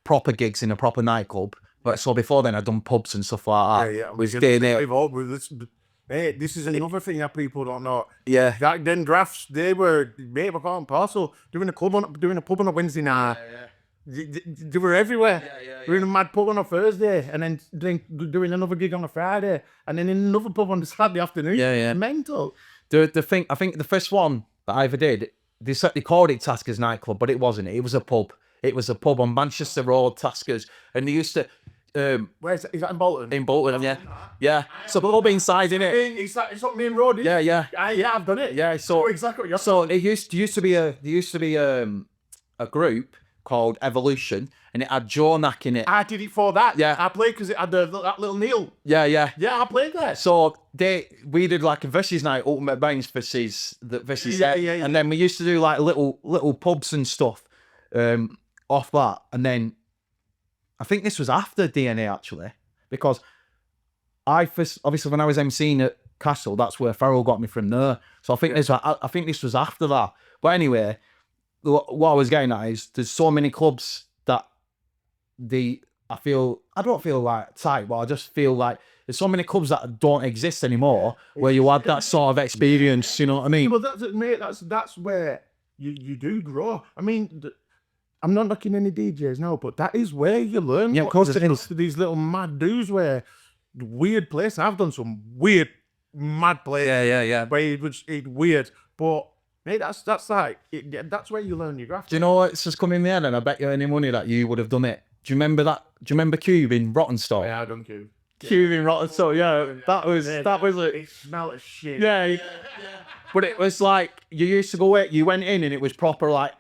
proper gigs in a proper nightclub. But so before then I'd done pubs and stuff like that. Yeah. Hey, this is another thing that people don't know. Yeah. Back then, drafts, they were part and parcel. Doing a pub on a Wednesday night. They were everywhere. Doing a mad pub on a Thursday, and then doing another gig on a Friday, and then in another pub on the Saturday afternoon. Yeah. Mental. The thing, I think the first one that I ever did, they called it Taskers Nightclub, but it wasn't. It was a pub. It was a pub on Manchester Road, Taskers, and they used to. Where is that? Is that in Bolton? In Bolton, yeah. So pub inside, innit? It's up main road. Yeah. Yeah, I've done it. Yeah. So exactly what you're so it used to be a group called Evolution, and it had Jonak in it. I did it for that. Yeah. I played because it had that little Neil. Yeah. Yeah, I played that. So we did like a versus night, Ultimate Bangs versus Yeah. and then we used to do like little pubs and stuff off that, and then I think this was after DNA actually, because I first, obviously when I was emceeing at Castle, that's where Farrell got me from there. So I think this was after that. But anyway, what I was getting at is there's so many clubs that I don't feel like tight, but I just feel like there's so many clubs that don't exist anymore where you had that sort of experience, you know what I mean? Well, that's where you do grow. I mean, I'm not knocking any DJs now, but that is where you learn. Yeah, of course it is. These little mad dudes where weird places. I've done some weird, mad places. Yeah. Where it's weird, but mate, that's where you learn your graft. Do you know what's just come in there? And I bet you any money that you would have done it. Do you remember that? Do you remember Cube in Rottenstall? Yeah, I done Cube. Cube in Rottenstall, yeah. That was it. It smelled of shit. Yeah. But it was like you used to go. You went in and it was proper like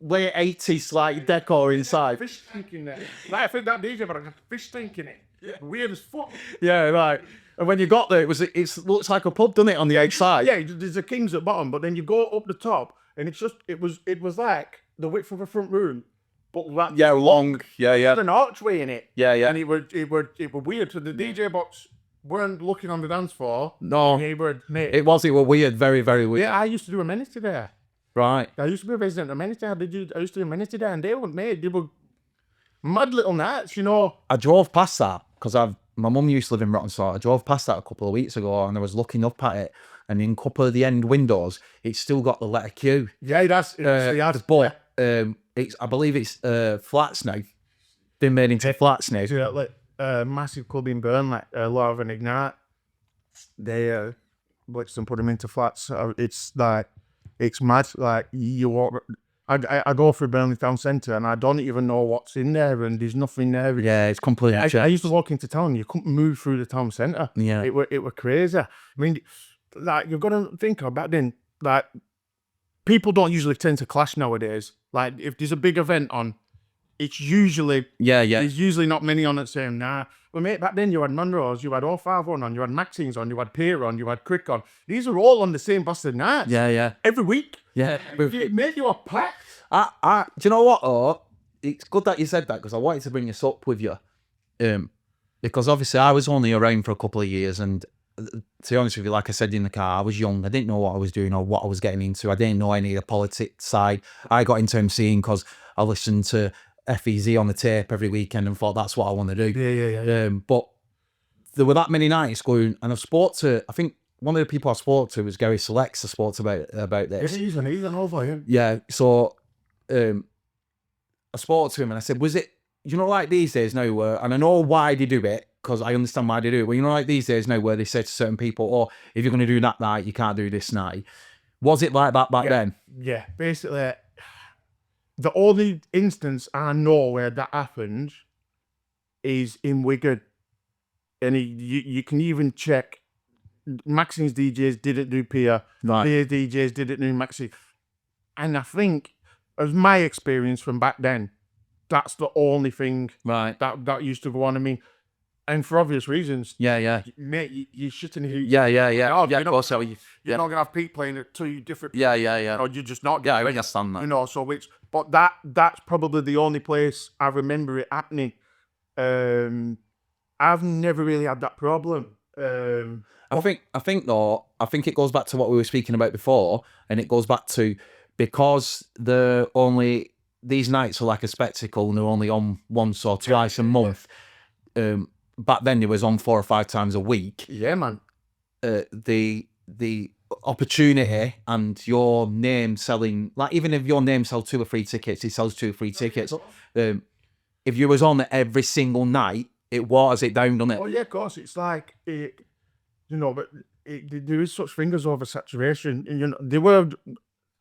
late 80s like decor inside. Fish stink in there. Like I think that DJ, but I got fish stink in it. Weird as fuck. Yeah, right. And when you got there, it looks like a pub, doesn't it, on the outside? Yeah, there's a King's at bottom, but then you go up the top, and it was like the width of a front room, but that long. Yeah. There's an archway in it. Yeah. And it were weird. So the DJ box weren't looking on the dance floor. No. It were weird, very, very weird. Yeah, I used to do amenity there. Right. I used to be a resident amenity. I used to do amenity there, and they were mad little nights, you know. I drove past that because my mum used to live in Rottenstall. I drove past that a couple of weeks ago, and I was looking up at it, and in a couple of the end windows, it's still got the letter Q. Yeah, but I believe it's flats now. Been made into flats now. Yeah, like massive club in Burnley, Love and Ignite. They blitzed and put them into flats. It's like, it's mad. Like you walk, I go through Burnley Town Centre and I don't even know what's in there, and there's nothing there. Yeah, it's completely. I used to walk into town, you couldn't move through the town centre. Yeah. It were crazy. I mean, like, you've got to think of back then, like, people don't usually tend to clash nowadays. Like, if there's a big event on, it's usually, there's usually not many on at the same. Nah. Well, mate, back then you had Monroe's, you had 051 on, you had Maxine's on, you had Pier on, you had Crick on. These are all on the same bastard nights. Yeah. Every week. Yeah. It made you a pack. Do you know what? Oh, it's good that you said that, because I wanted to bring this up with you. Because obviously I was only around for a couple of years, and to be honest with you, like I said in the car, I was young. I didn't know what I was doing or what I was getting into. I didn't know any of the politics side. I got into MCing because I listened to FEZ on the tape every weekend and thought that's what I want to do. Yeah. But there were that many nights going, and I think one of the people I spoke to was Gary Selects. I spoke to about this. He's an over here. Yeah, so I spoke to him and I said, was it, like these days now where, and I know why they do it, because I understand why they do it, but like these days now where they say to certain people, oh, if you're going to do that night, you can't do this night. Was it like that back then? Yeah, basically, the only instance I know where that happened is in Wigan. And you can even check, Maxine's DJs didn't do Pier, Pier DJs didn't do Maxine. And I think, as my experience from back then, that's the only thing that used to go on. I mean, and for obvious reasons. Yeah. Mate, you shouldn't hear. Yeah. You're not You're gonna have Pete playing at two different. Yeah. Or you're just not. Yeah, I understand that. So but that's probably the only place I remember it happening. I've never really had that problem. I think it goes back to what we were speaking about before, and it goes back to, because these nights are like a spectacle and they're only on once or twice a month. Back then it was on 4 or 5 times a week. Yeah, man. The opportunity and your name selling, like, even if your name sells 2 or 3 tickets, it sells 2 or 3 tickets. If you was on every single night, it waters it down, doesn't it? Oh yeah, of course. It's like but there is such thing as oversaturation.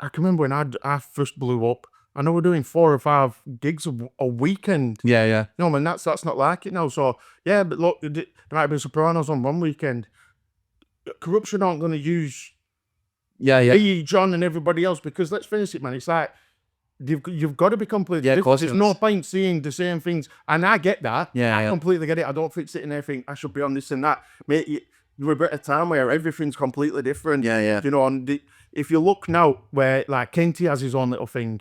I can remember when I first blew up. I know we're doing 4 or 5 gigs a weekend. Yeah. No, man, that's not like it now. So yeah, but look, there might be Sopranos on one weekend. Corruption aren't going to use me, John, and everybody else, because let's face it, man. It's like you've got to be completely different. Of course. There's no point seeing the same things, and I get that. I completely get it. I don't think sitting there think I should be on this and that, mate. We're at a time where everything's completely different. Yeah. And if you look now, where like Kenty has his own little thing,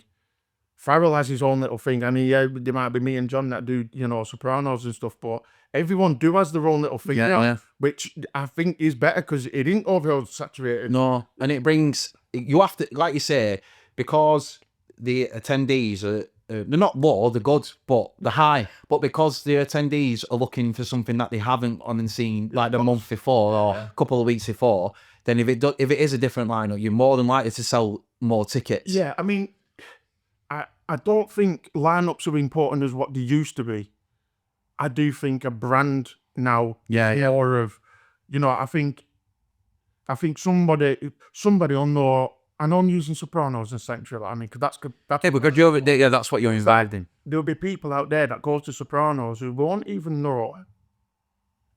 Farrell has his own little thing. I mean, yeah, there might be me and John that do, Sopranos and stuff, but everyone has their own little thing, which I think is better because it isn't oversaturated. No, and it brings, you have to, like you say, because the attendees are, they're not low, they're good, but they're high. But because the attendees are looking for something that they haven't on and seen like the month before or a couple of weeks before, then if it is a different lineup, you're more than likely to sell more tickets. Yeah, I mean, I don't think lineups are important as what they used to be. I do think a brand now, more of, I think somebody on the, I know I'm using Sopranos and Central. I mean, that's because that's what you're involved in. There'll be people out there that go to Sopranos who won't even know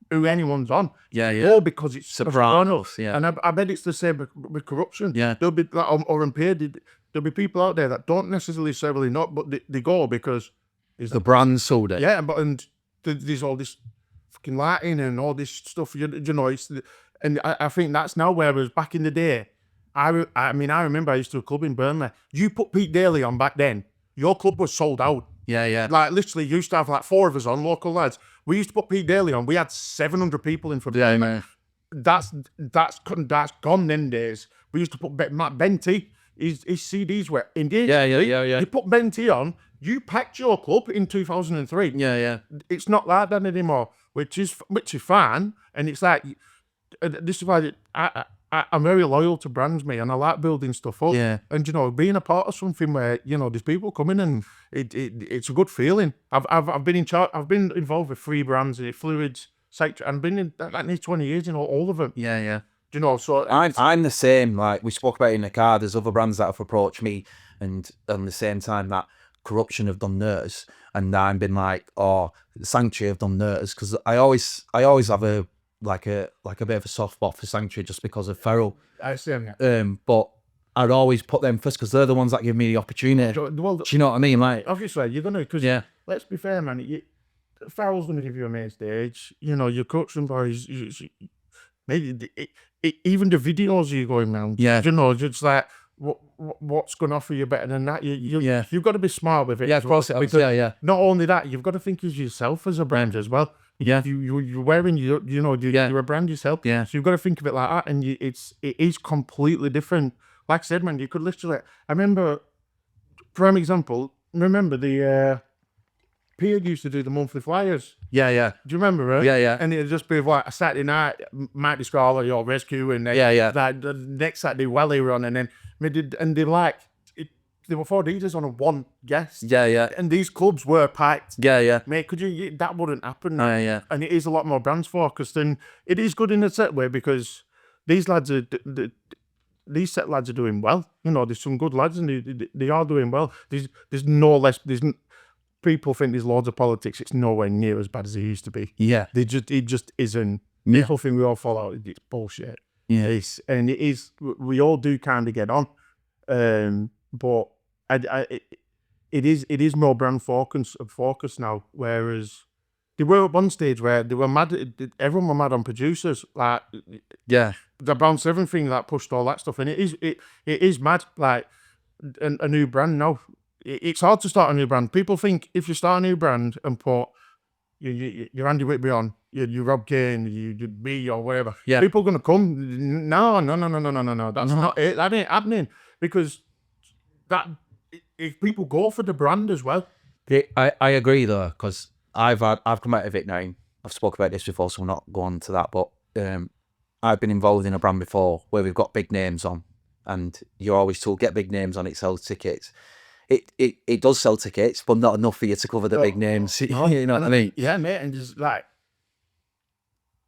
who anyone's on. All because it's Sopranos. Yeah. And I bet it's the same with Corruption. Yeah. There'll be, or Impaired, there'll be people out there that don't necessarily know, but they go because it's the brand sold it. Yeah, but there's all this fucking lighting and all this stuff. And I think that's now, whereas back in the day, I remember I used to a club in Burnley. You put Pete Daly on back then, your club was sold out. Yeah. Like literally, you used to have like 4 of us on, local lads. We used to put Pete Daly on. We had 700 people in for. Yeah, man. That's gone them days. We used to put Matt Benty. His CDs were in there. Yeah. You put Benty on. You packed your club in 2003. Yeah. It's not like that anymore, which is fine. And it's like, this is why I'm very loyal to brands, me, and I like building stuff up. Yeah. And being a part of something where there's people coming and it's a good feeling. I've been in charge. I've been involved with 3 brands, Fluids, Sector, and been in like nearly 20 years. All of them. Yeah. Do you know? So I'm the same. Like we spoke about in the car, there's other brands that have approached me, and at the same time that Corruption have done theirs, and I've been like, oh, Sanctuary have done theirs, because I always have a bit of a soft spot for Sanctuary just because of Feral. I see them. But I'd always put them first because they're the ones that give me the opportunity. Well, do you know what I mean? Like, obviously, you're gonna, because let's be fair, man. Farrell's gonna give you a main stage. You know, your Corruption boys. Maybe even the videos you're going around. Yeah. You know, just like what's going to offer you better than that? You've got to be smart with it. Yeah, of course. Yeah. Not only that, you've got to think of yourself as a brand as well. Yeah. You're wearing you're a brand yourself. Yeah. So you've got to think of it like that, and it is completely different. Like I said, man, you could literally. I remember, prime example. Remember the. Pierre used to do the monthly flyers. Yeah. Do you remember it? Yeah. And it'd just be like a Saturday night, Mighty Scholar, your rescue, and then that the next Saturday, Welly run, and then they were 4 DJs on a one guest. Yeah. And these clubs were packed. Yeah. Mate, that wouldn't happen. Yeah. And it is a lot more brands focused, and it is good in a set way because these lads are. These set lads are doing well. You know, there's some good lads, and they are doing well. There's no less. People think there's loads of politics. It's nowhere near as bad as it used to be. Yeah. It just isn't. The whole thing we all follow, it's bullshit. Yeah. And it is, we all do kind of get on. But it is more brand focus now, whereas they were at one stage where they were mad, everyone were mad on producers. Like, the Brown 7 thing that pushed all that stuff. And it is mad, like a new brand now. It's hard to start a new brand. People think if you start a new brand and put you're Andy Whitby on, you Rob Kane, you me or whatever, people are going to come. No. That's not it. That ain't happening, because if people go for the brand as well. I agree though, because I've come out of it now. I've spoken about this before, so we'll not go on to that. But I've been involved in a brand before where we've got big names on, and you're always told get big names on, it sells tickets. It does sell tickets, but not enough for you to cover the big names. You know what I mean? Yeah, mate. And just like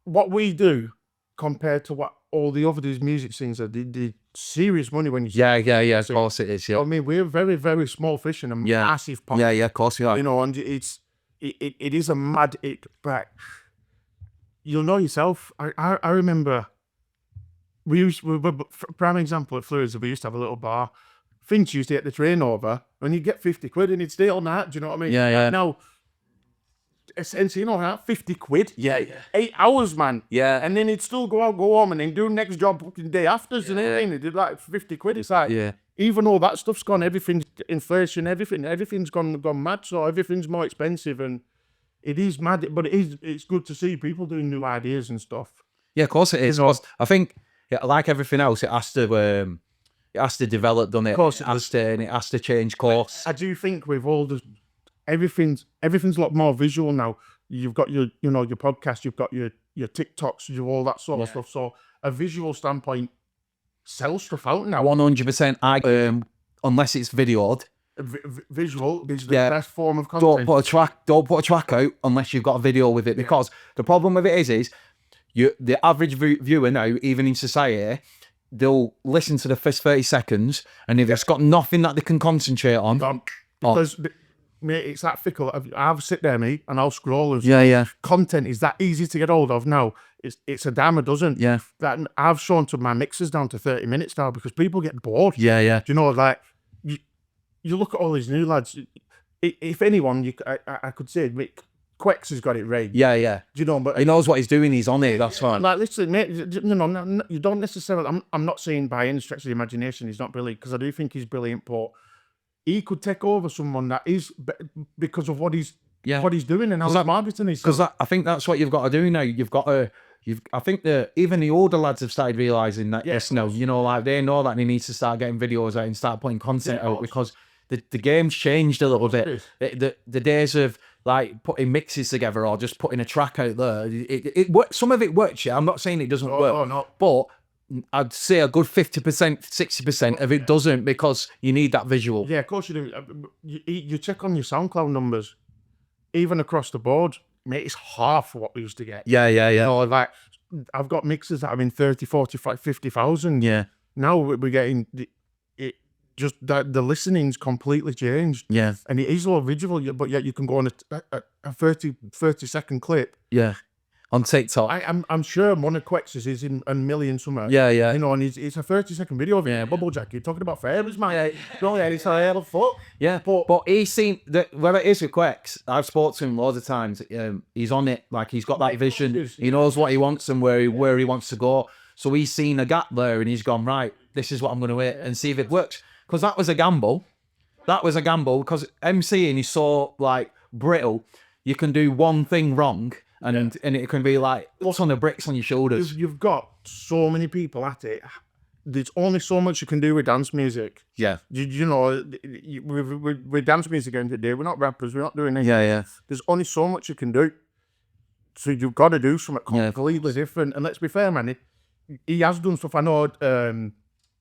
what we do compared to what all the other music scenes are, the serious money when you. Yeah. Of course it is. Yeah. I mean, we're very, very small fish in a massive pond. Yeah. Of course we are. You know, and it is a mad. But you'll know yourself. I remember. Prime example at Fleurs, we used to have a little bar. Finch used to get the train over, and you'd get 50 quid, and he'd stay all night. Do you know what I mean? Yeah. Now, essentially, you know that 50 quid. Yeah. 8 hours, man. Yeah. And then he'd still go out, go home, and then do the next job fucking day after. And everything. He did like 50 quid. It's like, even though that stuff's gone, everything's inflation, everything's gone mad. So everything's more expensive, and it is mad. But it's good to see people doing new ideas and stuff. Yeah, of course it is. I think, like everything else, it has to develop, doesn't it? Of course, it has to change course. I do think with all the everything's a lot more visual now. You've got your podcast, you've got your TikToks, you all that sort of stuff. So a visual standpoint sells stuff out now. 100%. Unless it's videoed. Visual is the best form of content. Don't put a track out unless you've got a video with it, because the problem with it is the average viewer now, even in society, they'll listen to the first 30 seconds, and if it's got nothing that they can concentrate on. Because, mate, it's that fickle. I'll sit there, mate, and I'll scroll. Content is that easy to get hold of now. It's a dime a dozen. Yeah. That I've shown to my mixes down to 30 minutes now because people get bored. Yeah. Do you know, like, you look at all these new lads. If anyone, I could say, Quex has got it right. Yeah. Do you know? But he knows what he's doing. He's on it. That's fine. Like, listen, mate. You don't necessarily. I'm not saying by any stretch of the imagination he's not brilliant, because I do think he's brilliant. But he could take over someone that is, because of what he's doing and how he's marketing is. Because I think that's what you've got to do now. You've got to. I think that even the older lads have started realizing that. Yes, no. You know, like they know that they need to start getting videos out and start putting content out, because the game's changed a little bit. The days of like putting mixes together or just putting a track out there, it works. Some of it works, I'm not saying it doesn't work. Oh, no. But I'd say a good 50%, 60% of it doesn't, because you need that visual. Yeah, of course you do. You check on your SoundCloud numbers, even across the board, mate, it's half what we used to get. Yeah. You know, like I've got mixers that are in 30, 40, 50,000. Yeah. Now we're getting it. Just that the listening's completely changed. Yeah. And it is all visual, but yet you can go on a 30 second clip. Yeah. On TikTok. I'm sure one of Quex's is in a million somewhere. Yeah, yeah. You know, and it's a 30-second video of it. Bubble jacket talking about fairies, man. Yeah, it's a hell of fuck. Yeah, but he's seen that whether it is with Quex, I've spoken to him loads of times. He's on it, like he's got that vision. He knows what he wants and where he wants to go. So he's seen a gap there and he's gone, right, this is what I'm going to hit and see if it works. Because that was a gamble. That was a gamble because MCing is so like brittle. You can do one thing wrong. And it can be like, what's on the bricks on your shoulders? You've got so many people at it. There's only so much you can do with dance music. Yeah. You know, with dance music again today, we're not rappers, we're not doing anything. Yeah. There's only so much you can do. So you've got to do something completely different. And let's be fair, man, he has done stuff. I know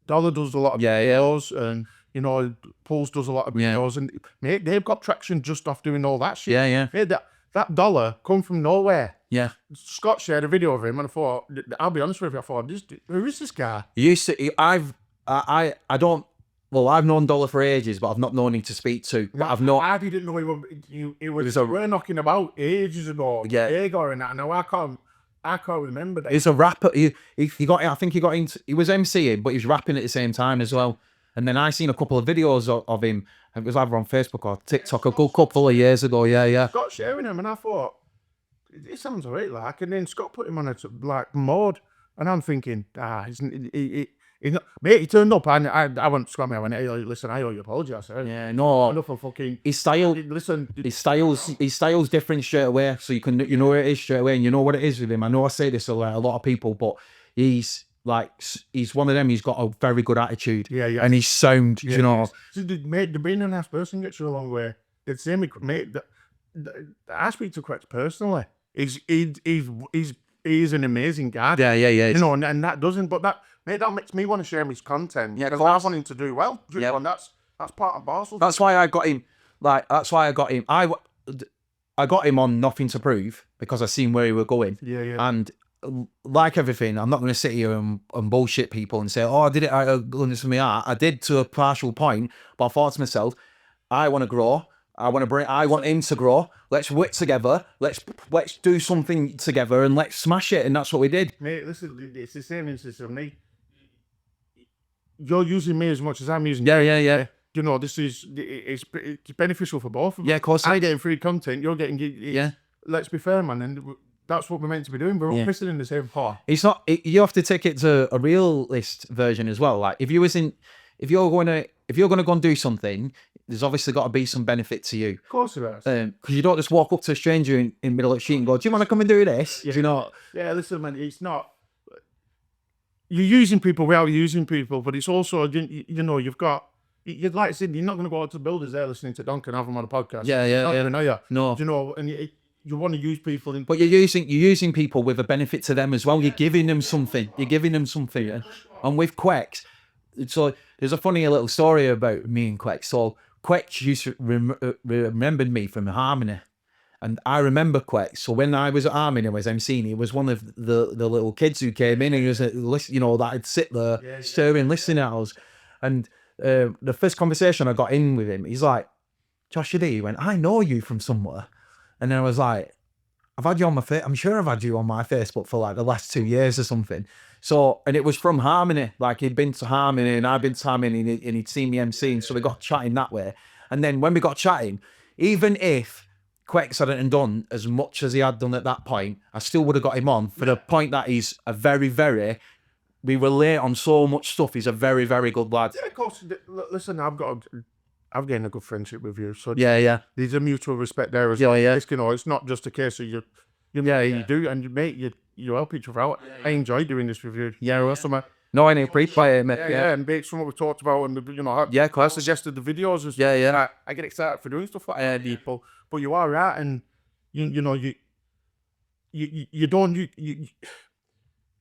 Dollar does a lot of videos, and, you know, Pulse does a lot of videos. And, mate, they've got traction just off doing all that shit. Yeah. Mate, that Dollar come from nowhere. Yeah. Scott shared a video of him, and I thought, I'll be honest with you, I thought, who is this guy? I've known Dollar for ages, but I've not known him to speak to. But I didn't know he was we're knocking about ages ago. Yeah. Hagar and that. Now I can't remember that. He's a rapper. He got into, he was MCing, but he was rapping at the same time as well. And then I seen a couple of videos of him. It was either on Facebook or TikTok a good couple of years ago. Yeah. Scott sharing him, and I thought, it sounds alright, like. And then Scott put him on a like mode, and I'm thinking, he's not, mate. He turned up, and I went to me. I went, hey, listen, I owe you apology. I said, yeah, no. Enough of fucking his style. Listen, his style's different straight away. So you know what it is straight away, and you know what it is with him. I know I say this to like a lot of people, but he's one of them. He's got a very good attitude. Yeah. And he's sound. You know, mate, the being a nice person gets you a long way. It's the same, mate. I speak to Quex personally. He's an amazing guy. Yeah. You know, and that doesn't, but that makes me want to share his content. Yeah, because I want him to do well. Yeah, and that's part of parcel. That's why I got him. I got him on Nothing to Prove because I seen where he was going. Yeah. And like everything, I'm not going to sit here and bullshit people and say, oh, I did it out of goodness for me heart. I did to a partial point, but I thought to myself, I want to grow. I want him to grow. Let's work together. Let's do something together and let's smash it. And that's what we did. Mate, listen, it's the same instance of me. You're using me as much as I'm using you. Yeah. You know, it's beneficial for both of us. Yeah, of course. I'm getting free content. You're getting yeah. Let's be fair, man, and that's what we're meant to be doing. We're all pissing in the same pot. It's not. You have to take it to a realist version as well. Like if you're going to go and do something, there's obviously got to be some benefit to you. Of course there is. Because you don't just walk up to a stranger in the middle of the street and go, "Do you want to come and do this?" Yeah. Do you know? Yeah, listen, man. It's not. You're using people without using people, but it's also you know you've got. You'd like to say you're not going to go out to builders there listening to Donk and have them on a podcast. Yeah. Not you? No. Do you know? And you want to use people but you're using people with a benefit to them as well. You're giving them something. And with Quex, so there's a funny little story about me and Quex. So Quex used to remembered me from Harmony, and I remember Quex. So when I was at Harmony, I was emceeing. He was one of the little kids who came in, and he was you know, that I'd sit there staring, listening at us. And the first conversation I got in with him, he's like, "Joshy," he went, "I know you from somewhere." And then I was like, I've had you on my I'm sure I've had you on my Facebook for like the last 2 years or something. So, and it was from Harmony. Like he'd been to Harmony and I'd been to Harmony and he'd seen me emceeing. So we got chatting that way. And then when we got chatting, even if Quex hadn't done as much as he had done at that point, I still would have got him on for the point that he's a very, very, we relate on so much stuff. He's a very, very good lad. Yeah, of course. Listen, I've gained a good friendship with you. So yeah. There's a mutual respect there as well. Yeah. You know, it's not just a case of you do, and you help each other out. I enjoy doing this with you. Yeah, awesome. No, I appreciate it, mate. Yeah, and it's something we talked about, and you know, I suggested the videos. I get excited for doing stuff like that, people. But you are right, and you know, you don't.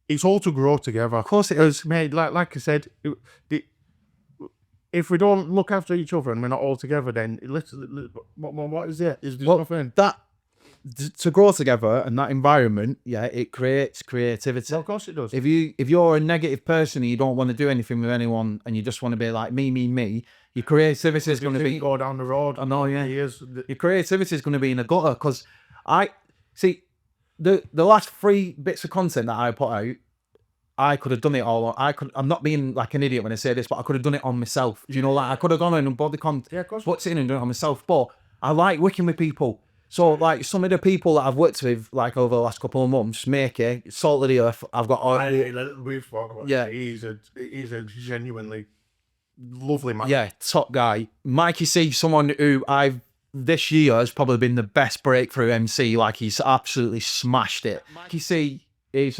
It's all to grow together. Of course it is, mate. Like I said, if we don't look after each other and we're not all together, then what is it? There's nothing. to grow together and that environment, yeah, it creates creativity. Well, of course it does. If you're a negative person and you don't want to do anything with anyone and you just want to be like me, your creativity is going to be go down the road. I know, yeah. Years. Your creativity is going to be in a gutter because I see the last 3 bits of content that I put out. I could have done it all. I'm not being like an idiot when I say this, but I could have done it on myself. Do you know, like I could have gone in and bought the content, Yeah, of course. what's in and done it on myself. But I like working with people. So like some of the people that I've worked with, like over the last couple of months, Nicki, Salt of the Earth. I've got. We've spoken about. Yeah, he's a genuinely lovely man. Yeah, top guy. Mikey C, someone who this year has probably been the best breakthrough MC. Like he's absolutely smashed it. Mikey C is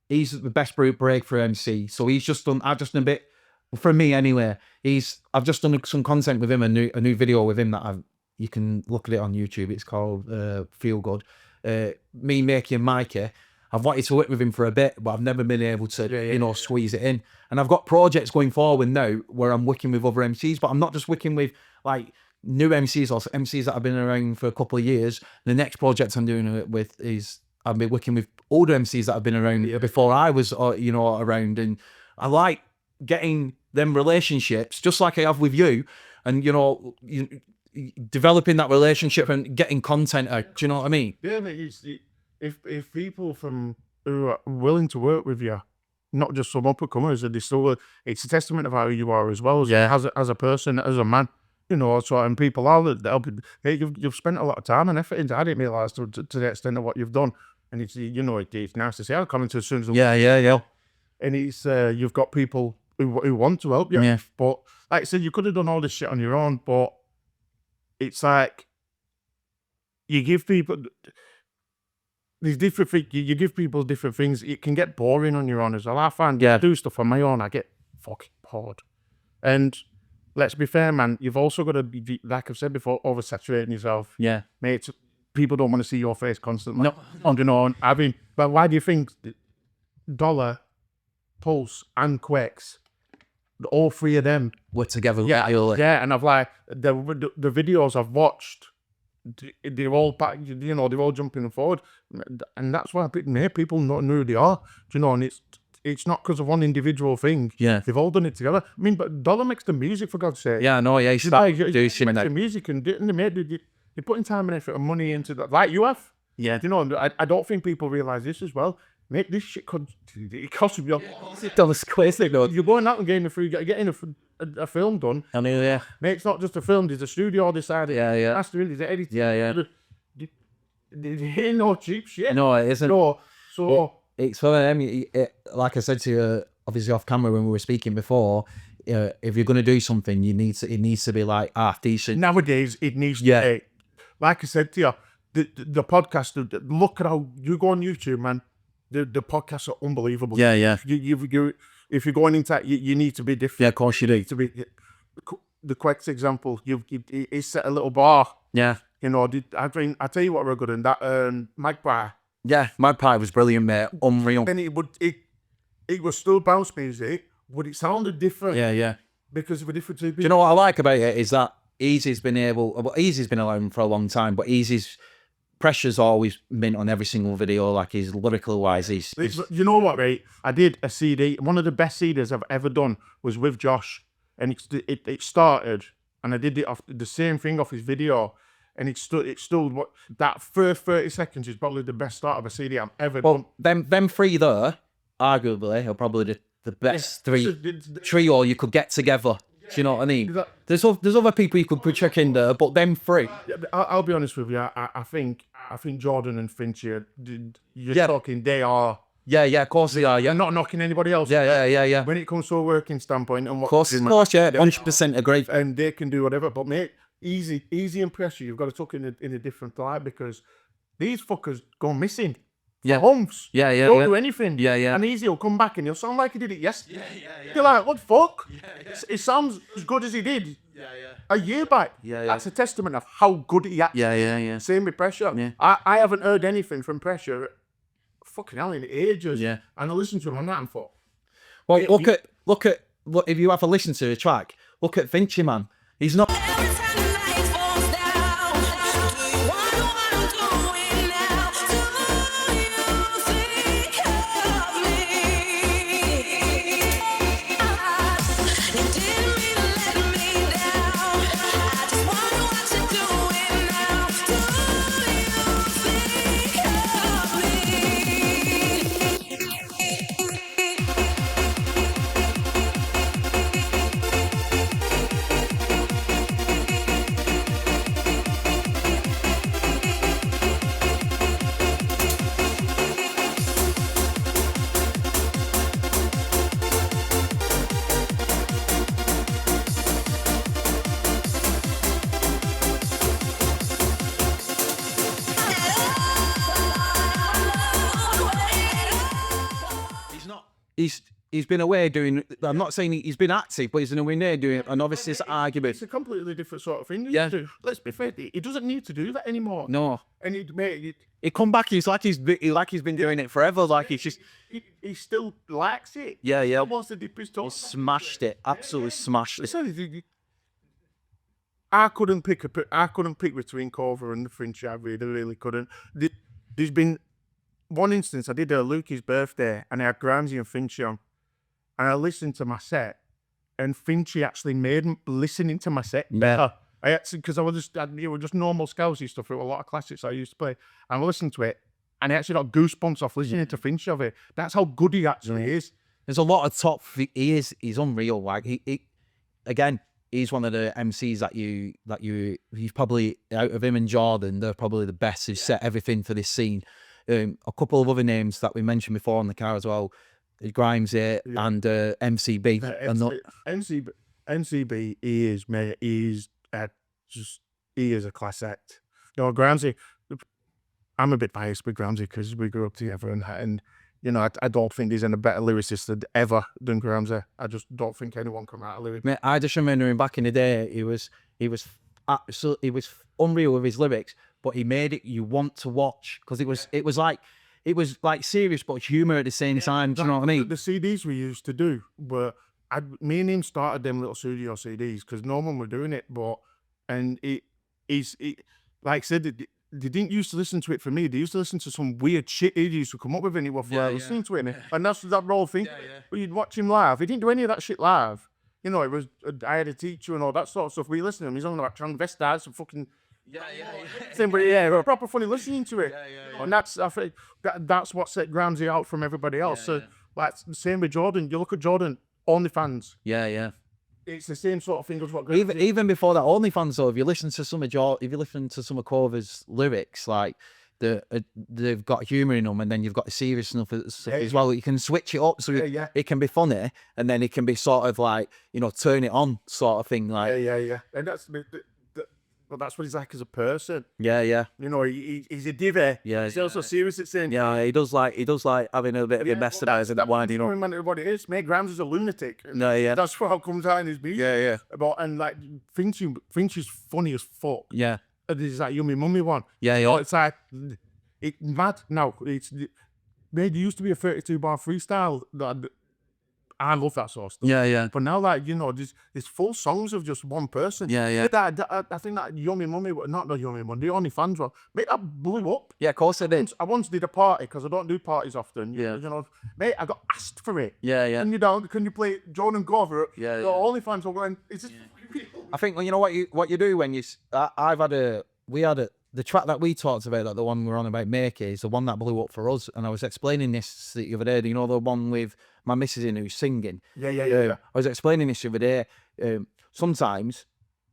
he's the best breakthrough MC. So I've just done a bit, for me anyway. I've just done some content with him, a new video with him that you can look at it on YouTube. It's called Feel Good. Me, Mickey and Mikey. I've wanted to work with him for a bit, but I've never been able to, squeeze it in. And I've got projects going forward now where I'm working with other MCs, but I'm not just working with like new MCs or MCs that have been around for a couple of years. The next project I'm doing it with is I've been working with older MCs that have been around before I was, around. And I like getting them relationships, just like I have with you, and developing that relationship and getting content out. Do you know what I mean? Yeah, if people who are willing to work with you, not just some up-and-comers, it's a testament of how you are as well as a person, as a man. And people are that you've spent a lot of time and effort into. I didn't realise to the extent of what you've done, and it's nice to see. I'll comment as soon as yeah. And it's you've got people who want to help you. Yeah. But like I said, you could have done all this shit on your own, but it's like you give people these different things. You give people different things. It can get boring on your own as well. I find do stuff on my own, I get fucking bored. And let's be fair, man. You've also got to be, like I've said before, oversaturating yourself. Yeah, mate. People don't want to see your face constantly. No, but why do you think Dollar, Pulse, and Quex, all 3 of them were together? Yeah, and I've like the videos I've watched. They're all back, they're all jumping forward, and that's why people not know who they are. And it's not because of one individual thing. Yeah, they've all done it together. I mean, but Dollar makes the music, for God's sake. Yeah, no, yeah, he makes the music, and they're putting time and effort and money into that, like you have. Yeah, I don't think people realize this as well. Mate, this shit costs you. Dollars quiz, you're going out and getting a film done. I mean, yeah. Mate, it's not just a film. There's a studio decided. Yeah. That's really the editing. Yeah. It ain't no cheap shit. No, it isn't. No, so it's for them. Like I said to you, obviously off camera when we were speaking before. If you're going to do something, it needs to be like half decent. Nowadays, it needs to be. Like I said to you, the podcast. Look at how you go on YouTube, man. The podcasts are unbelievable. Yeah. If you're going into that, you need to be different. Yeah, of course you do. To be the Quex example, he set a little bar. Yeah. I tell you what we're good in that Magpie. Yeah, Magpie was brilliant, mate. Unreal. And it was still bounce music, but it sounded different. Yeah. Because of a different two people. Do you know what I like about it is that Easy's been around for a long time, but Easy's pressure's always been on every single video, like he's lyrical wise. You know what, right? I did a CD. One of the best CDs I've ever done was with Josh, and it started, and I did it off the same thing off his video, and it stood what that first 30 seconds is probably the best start of a CD I've ever done. Them 3 there, arguably, are probably the best 3 trio you could get together. Do you know what I mean? There's other people you could put check in there, but them 3. I'll be honest with you. I think Jordan and Finch here. You're talking. They are. Yeah, of course they are. Yeah, not knocking anybody else. Yeah. When it comes to a working standpoint and what, of course, yeah, 100% agree. And they can do whatever, but mate, easy and pressure. You've got to talk in a different light because these fuckers go missing. Yeah. Months. Yeah. Don't do anything. Yeah. And Easy will come back and he'll sound like he did it yesterday. Yeah. You're like, what the fuck? Yeah. It sounds as good as he did. A year back. Yeah. That's a testament of how good he acts. Yeah. Same with Pressure. Yeah. I haven't heard anything from Pressure fucking hell in ages. Yeah. And I listened to him on that and thought. Well, look at if you have a listen to a track, look at Vinchy, man. He's not. Every time the light falls down, do you wanna he's been away doing. I'm not saying he's been active, but he's in a way there doing. And obviously, it's argument. It's a completely different sort of thing. Yeah. Let's be fair. He doesn't need to do that anymore. No. And He come back. He's like he's been doing it forever. Like he's just. he still likes it. Yeah. He wants to dip his toe. He smashed it. Absolutely smashed it. I couldn't pick between Cover and the Fringe. I really couldn't. There's been one instance I did a Lukey's birthday and I had Gramsy and Finchy on, and I listened to my set, and Finchy actually made listening to my set better. I actually, because it was just normal Scousey stuff. It was a lot of classics I used to play, and I listened to it, and I actually got goosebumps off listening to Finchy of it. That's how good he actually is. There's a lot of top. He's unreal. Like he again. He's one of the MCs he's probably, out of him and Jordan, they're probably the best who set everything for this scene. A couple of other names that we mentioned before on the car as well, Grimes and MCB. MCB, he is, mate. He is a class act. No, Gramsy, I'm a bit biased with Gramsy because we grew up together, and you know, I don't think there's any better lyricist ever than Gramsy. I just don't think anyone can write a lyric. Mate, I just remember him back in the day. He was unreal with his lyrics, but he made it you want to watch because it was like serious but humor at the same time. Do you know what I mean? The CDs we used to do were, me and him started them little studio CDs because no one were doing it, he's like I said. They didn't used to listen to it for me. They used to listen to some weird shit he used to come up with, and he was listening to it. And that's that whole thing. But you'd watch him live. He didn't do any of that shit live. You know, it was I had a teacher and all that sort of stuff. We listened to him. He's on like transvestites and fucking but proper funny listening to it. And that's, I think that's what set Gramsy out from everybody else. So like the same with Jordan. You look at Jordan, OnlyFans. It's the same sort of thing as what even before that OnlyFans though, if you listen to some of Cover's lyrics, like they've got humour in them, and then you've got the serious stuff as well. You can switch it up so it can be funny, and then it can be sort of like, you know, turn it on sort of thing. Like and but that's what he's like as a person. You know, he's a divvy. He's also serious at saying. He does like having a bit of investigation and that wine, you know. Remember what it is. Mate, Grams is a lunatic. That's what comes out in his music. And like Finch's funny as fuck. And there's that Yummy Mummy one. It's like it's mad now. They used to be a 32 bar freestyle that. I love that sort of stuff. But now, like, you know, there's full songs of just one person. I think that Yummy Mummy, not the Yummy Mummy, the OnlyFans one, mate, that blew up. Of course it did. I once did a party, because I don't do parties often. You know, mate, I got asked for it. And you know, can you play Jordan Glover? The OnlyFans were going, it's just... I think, you know what you do when we had the track that we talked about, like the one we're on about Make is the one that blew up for us. And I was explaining this the other day, you know, the one with my missus in who's singing. I was explaining this the other day. Sometimes,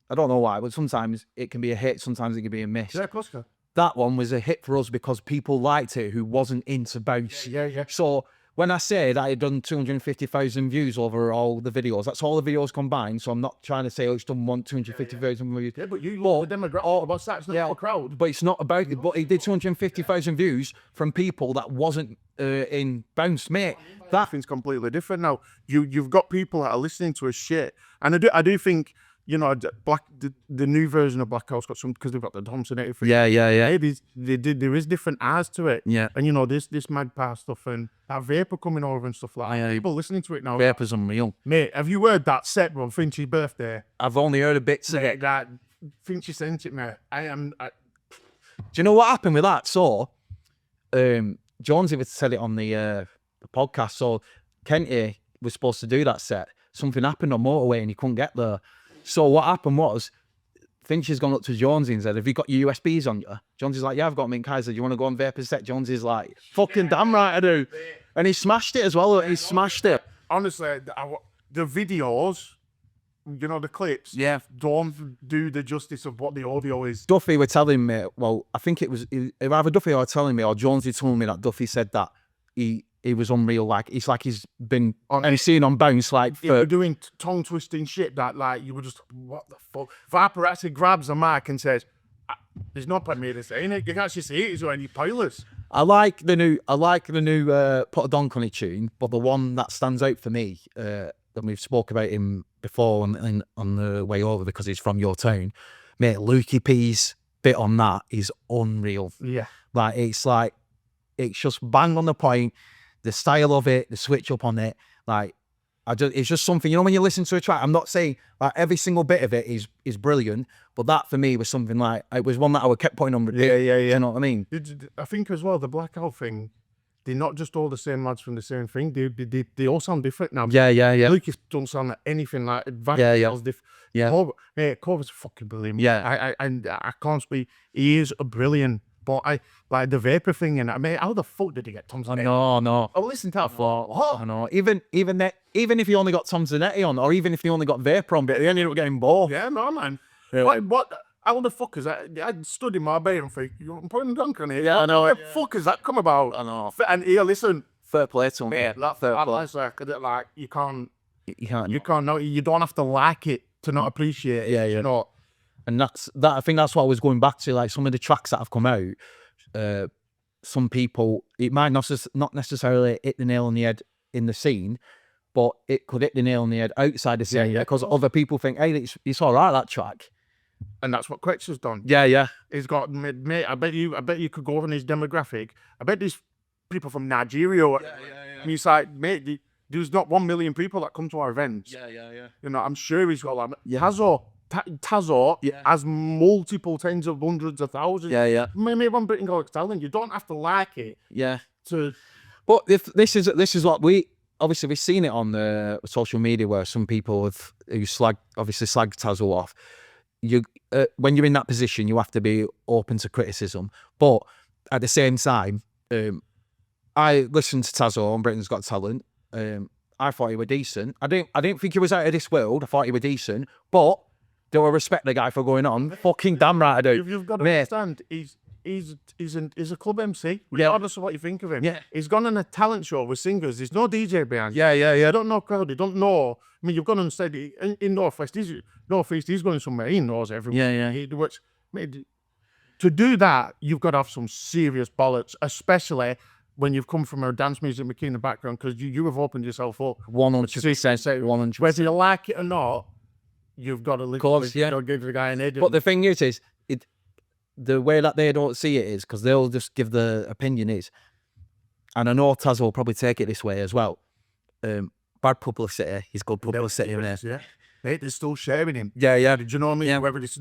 I don't know why, but sometimes it can be a hit, sometimes it can be a miss. Of course. That one was a hit for us because people liked it who wasn't into bounce. So when I say that I had done 250,000 views over all the videos, that's all the videos combined. So I'm not trying to say, it's done 250,000 views. But you look the demographic about that, it's not a crowd. But it's not about it. But he did 250,000 views from people that wasn't in bounce, mate. That thing's completely different now. You've got people that are listening to a shit, and I do think, you know, the new version of Black House got some, because they've got the Thompson 83. There is different eyes to it. And you know, this mad pass stuff and that Vapor coming over and stuff like that. People listening to it now. Vapor's unreal. Mate, have you heard that set on Finch's birthday? I've only heard a bit of it. That Finchy sent it, mate. Do you know what happened with that? So, Jonesy was to tell it on the podcast. So, Kenty was supposed to do that set. Something happened on motorway and he couldn't get there. So what happened was, Finch has gone up to Jonesy and said, have you got your USBs on you? Jonesy's like, yeah, I've got them in Kaiser. Do you want to go on Vapor's set? Jonesy's like, fucking damn right I do. And he smashed it as well. He smashed it. Honestly, the videos, you know, the clips, don't do the justice of what the audio is. Duffy were telling me, well, I think it was either Duffy were telling me or Jonesy told me that Duffy said that he was unreal. Like he's been seen on bounce like for doing tongue twisting shit that like you were just, what the fuck? Vapor actually grabs a mic and says, There's no point me to saying it. You can actually see it. It's any pointless. I like the new Put a Donk on It tune, but the one that stands out for me, and we've spoke about him before on the way over because he's from your town, mate. Lukey P's bit on that is unreal. Yeah. It's just bang on the point. The style of it, the switch up on it, it's just something, you know, when you listen to a track, I'm not saying like every single bit of it is brilliant, but that for me was something like, it was one that I would kept putting on repeat. Yeah. You know what I mean? I think as well, the Blackout thing, they're not just all the same lads from the same thing. They all sound different now. Yeah. Lucas don't sound like anything like Van different. Yeah. Cover's fucking brilliant. Yeah. I can't speak. He is a brilliant. But I like the vapor thing, and I mean, how the fuck did he get Tom Zanetti? No. I listened to that for what? I know. Even if he only got Tom Zanetti on, or even if he only got vapor on, but they ended up getting both. Yeah, no man. Yeah. What? How the fuck is that? I stood in my bay and think, I'm putting Donk on here. Yeah, I know. What the fuck has that come about? I know. And here, listen, Fair play to him. mate, that's like you can't know. You don't have to like it to not appreciate it. Yeah. You know. And I think that's what I was going back to. Like some of the tracks that have come out, some people, it might not necessarily hit the nail on the head in the scene, but it could hit the nail on the head outside the scene because other people think, hey, it's all right, that track. And that's what Quetch has done. Yeah. He's got, mate, I bet you could go over in his demographic. I bet there's people from Nigeria. I mean, it's like, mate, there's not 1 million people that come to our events. Yeah. You know, I'm sure he's got like, Yeah. Tazo has multiple tens of hundreds of thousands. Yeah. Maybe one Britain Got Talent. You don't have to like it. Yeah. But if this is what we've seen it on the social media where some people who slag Tazo off. When you're in that position, you have to be open to criticism. But at the same time, I listened to Tazo on Britain's Got Talent. I thought he was decent. I didn't think he was out of this world. I thought he was decent, but do I respect the guy for going on? Fucking damn right I do. You've got to understand, he's a club MC, regardless of what you think of him. Yeah. He's gone on a talent show with singers. There's no DJ behind. Yeah. You don't know crowd. You don't know. I mean, you've gone on stage in Northwest. He's going somewhere. He knows everyone. Yeah. To do that, you've got to have some serious bollocks, especially when you've come from a dance music McKenna background, because you have opened yourself up. 100%. 100%. Whether you like it or not, you've got to live with it. Give the guy an edge. But the thing is the way that they don't see it is because they'll just give the opinion is, and I know Taz will probably take it this way as well. Bad publicity is good publicity. Yeah. They're still sharing him. Yeah. Do you know what I mean? Yeah. Whether it's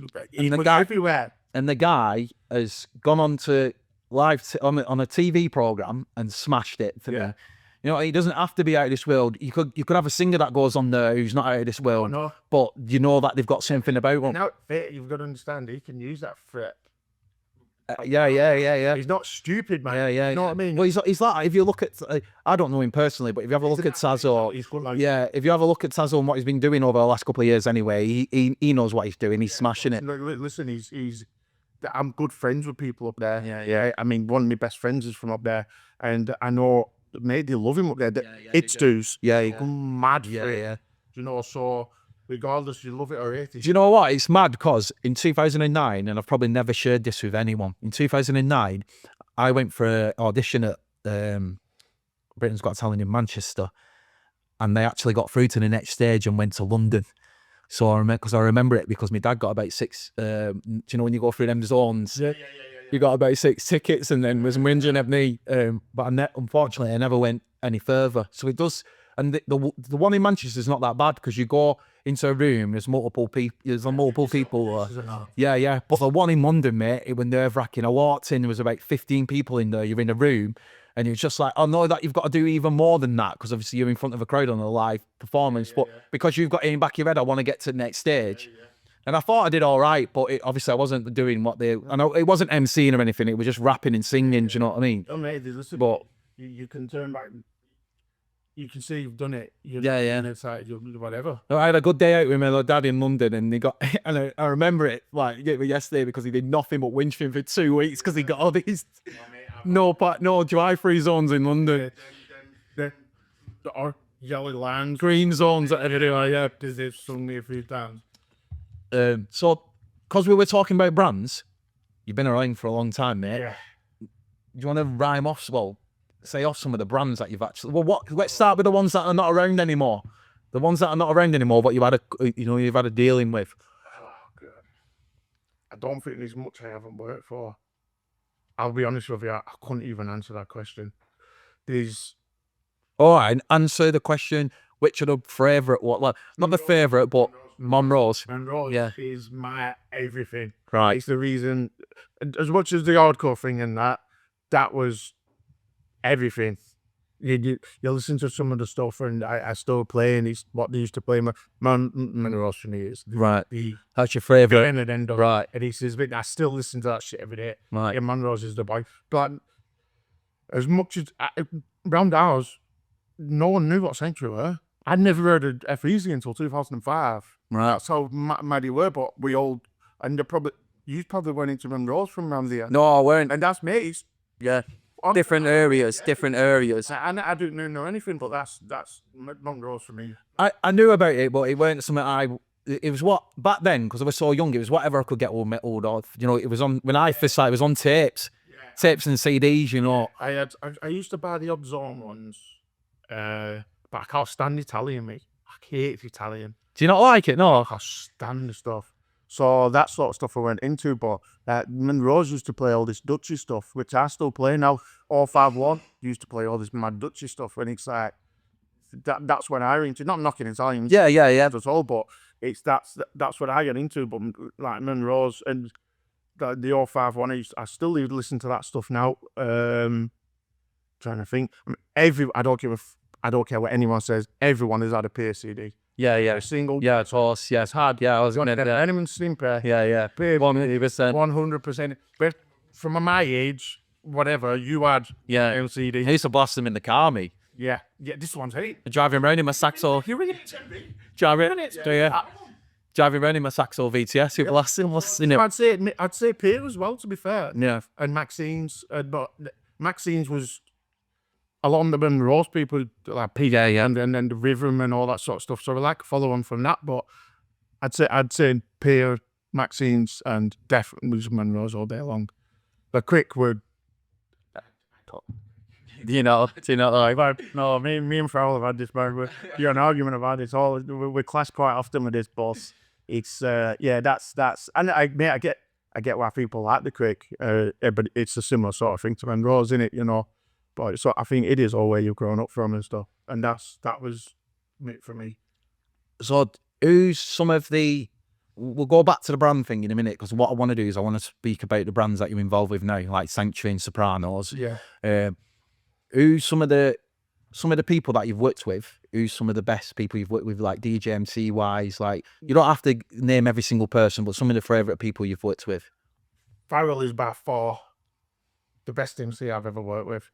everywhere. And the guy has gone on to live on a TV program and smashed it. You know, he doesn't have to be out of this world. You could have a singer that goes on there who's not out of this world, but you know that they've got something about them. Now, you've got to understand, he can use that for Yeah. He's not stupid, man. Yeah. You know what I mean? Well, he's like, if you look at, I don't know him personally, but if you have a look at Tazo, he's good, like, if you have a look at Tazo and what he's been doing over the last couple of years anyway, he knows what he's doing. He's smashing it. Listen, I'm good friends with people up there. Yeah. I mean, one of my best friends is from up there, and I know, mate, they love him up there. It's dudes. Yeah. Go mad for it. Yeah. You know, so regardless, you love it or hate it. Do you know what? It's mad because in 2009, and I've probably never shared this with anyone, in 2009, I went for an audition at Britain's Got Talent in Manchester, and they actually got through to the next stage and went to London. So I remember it because my dad got about 6, do you know when you go through them zones? Yeah. You got about 6 tickets and then was whinging at me. But unfortunately, I never went any further. So it does, and the one in Manchester is not that bad because you go into a room, there's multiple people. Yeah. But the one in London, mate, it was nerve-wracking. I walked in, there was about 15 people in there. You're in a room, and it's just like, I know that you've got to do even more than that because obviously you're in front of a crowd on a live performance. But because you've got it in the back of your head, I want to get to the next stage. And I thought I did all right, but obviously I wasn't doing what they. I know it wasn't MCing or anything. It was just rapping and singing. Do you know what I mean? Oh, mate, listen, but you can turn back. You can see you've done it. Yeah. And it's like whatever. I had a good day out with my dad in London, and he got. And I remember it like yesterday because he did nothing but whinge for him for 2 weeks because he got all these no drive-through zones in London. There are yellow lines, green zones. Anyway, yeah. They've sung me a few times. So, because we were talking about brands, You've been around for a long time, mate. Yeah. Do you want to rhyme off? Well, say off some of the brands that you've actually. Well, what? Let's start with the ones that are not around anymore. The ones that are not around anymore, but you've had a dealing with. Oh, God. I don't think there's much I haven't worked for. I'll be honest with you, I couldn't even answer that question. There's. All right, answer the question. Which are the favourite? What? Like, not the favourite, but Monroe's. Monroe's Yeah. is my everything. Right. It's the reason, as much as the hardcore thing and that was everything. You listen to some of the stuff, and I still play, and it's what they used to play. Monroe's for me is Right. the That's your favourite. and end of Right. And he says, I still listen to that shit every day. Right. Yeah, Monroe's is the boy. But as much as round ours, no one knew what Century were. I'd never heard of F-Easy until 2005. Right. That's how mad they were, but we all, and you probably went into Monroe's from around there. No, I weren't. And that's mates. Yeah. Different areas. And I didn't know anything, but that's Monroe's for me. I knew about it, but it weren't something it was what, back then, because I was so young, it was whatever I could get hold of. It was on, when I first started, it was on tapes. Tapes and CDs, I used to buy the odd Zone ones, but I can't stand Italian, mate. I hate Italian. Do you not like it? No. I can't stand the stuff. So that sort of stuff I went into, but Monroe's used to play all this Dutchy stuff, which I still play now. All 5-1 used to play all this mad Dutchy stuff, and it's like, that's when I into, not knocking Italians. Yeah. At all, but that's what I get into. But like Monroe's and the all 5-1, I still listen to that stuff now. Trying to think, I don't care what anyone says. Everyone has had a peer CD. Yeah. A single. Yeah, of course. Yeah, it's hard. Yeah, I was gonna. Yeah. Anyone slim pair. Yeah. 100%. 100%. But from my age, whatever you had. Yeah. LCD. I used to blast them in the car, me. Yeah. This one's heat. Driving around in my Saxo. Driving around in my Saxo VTS. It blasting it. I'd say peer as well, to be fair. Yeah. And Maxine's, but Maxine's was along the Monroe's people like PJ and then the rhythm and all that sort of stuff. So I like follow on from that, but I'd say peer, Maxine's, and definitely Monroe's all day long. The quick would. Do you know like? No, me and Farrell have had this, but we're an argument about this. We clash quite often with this, boss. It's that's and I get why people like the quick, but it's a similar sort of thing to Monroe's, isn't it? But so I think it is all where you've grown up from and stuff, and that was it for me. So who's some of the? We'll go back to the brand thing in a minute, because what I want to do is I want to speak about the brands that you're involved with now, like Sanctuary and Sopranos. Yeah. Who's some of the people that you've worked with? Who's some of the best people you've worked with, like DJ MC wise? Like, you don't have to name every single person, but some of the favourite people you've worked with. Farrell is by far the best MC I've ever worked with.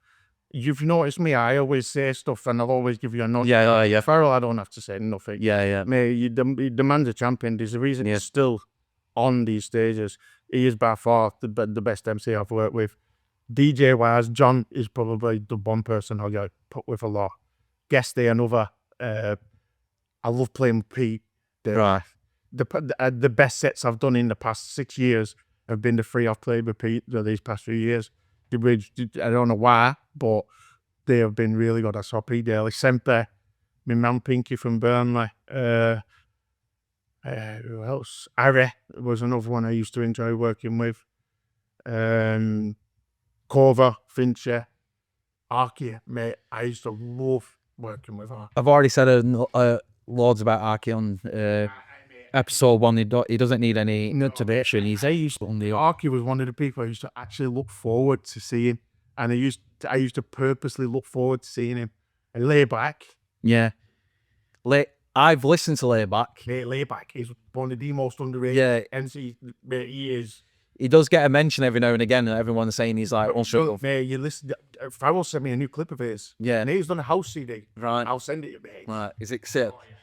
You've noticed me, I always say stuff and I'll always give you a nod. Yeah. Farrell, I don't have to say nothing. Yeah. Mate, the man's a champion. There's a reason he's still on these stages. He is by far the best MC I've worked with. DJ wise, John is probably the one person I'll get put with a lot. Guest Day, another. I love playing with Pete. Right. The best sets I've done in the past 6 years have been the 3 I've played with Pete these past few years. I don't know why, but they have been really good. I saw Pete Daly, Semper, my man Pinky from Burnley. Who else? Ari was another one I used to enjoy working with. Cover, Fincher, Archie, mate. I used to love working with her. I've already said loads about Archie on episode 1. He doesn't need any motivation. He's Archie was one of the people I used to actually look forward to seeing, and I used to purposely look forward to seeing him. And Layback. Yeah. I've listened to Layback. Layback is one of the most underrated MC. Mate, he is. He does get a mention every now and again, and everyone's saying he's like unshut. Mate, you listen. Farrell sent me a new clip of his. Yeah. And he's done a house CD. Right. I'll send it to you, mate. Right. Is it sick? Oh, yeah.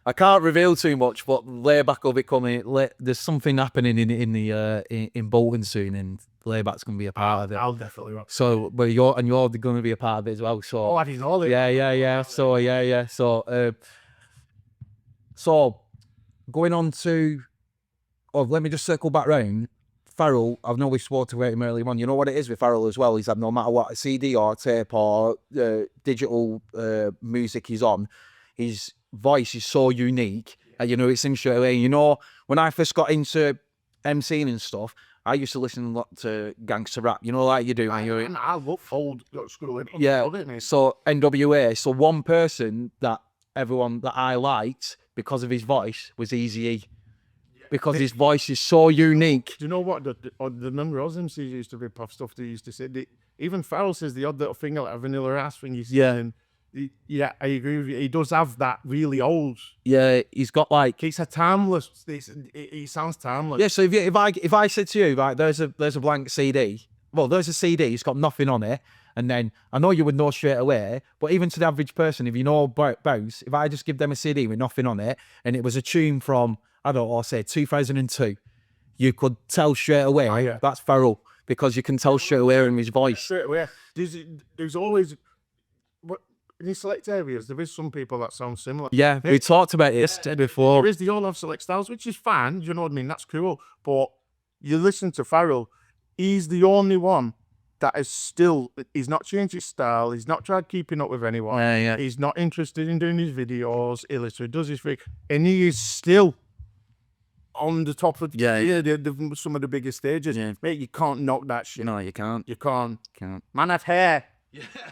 I can't reveal too much, but Layback will be coming. There's something happening in Bolton soon, and Layback's going to be a part of it. I'll definitely rock. So, but you're going to be a part of it as well. So, I didn't know it. Yeah. So, going on to, let me just circle back round. Farrell, I've know we spoke about him earlier on. You know what it is with Farrell as well is that no matter what CD or tape or digital music he's on, his voice is so unique. And, you know, it's him straight away. You know, when I first got into MCing and stuff, I used to listen a lot to gangster rap. You know, like you do. And I love old school. Yeah. So NWA. So one person that everyone that I liked because of his voice was Eazy-E. Because his voice is so unique. Do you know what? The number of MCs used to rip off stuff they used to say. Even Farrell says the odd little thing, like a vanilla ass thing. Yeah, I agree with you. He does have that really old. Yeah, he's got like. He's a timeless. He sounds timeless. Yeah, so if I said to you, like, there's a blank CD. Well, there's a CD. It's got nothing on it. And then I know you would know straight away, but even to the average person, if you know Bounce, if I just give them a CD with nothing on it, and it was a tune from, I don't know, I'll say 2002, you could tell straight away that's Farrell, because you can tell straight away in his voice. Straight away. There's always, in these select areas, there is some people that sound similar. Yeah, we talked about this before. There is, they all have select styles, which is fine, you know what I mean? That's cool. But you listen to Farrell, he's the only one that is still, he's not changed his style, he's not tried keeping up with anyone. He's not interested in doing his videos, he does his thing, and he is still on the top of some of the biggest stages. Mate, you can't knock that shit. No, you can't. You can't. Man had hair.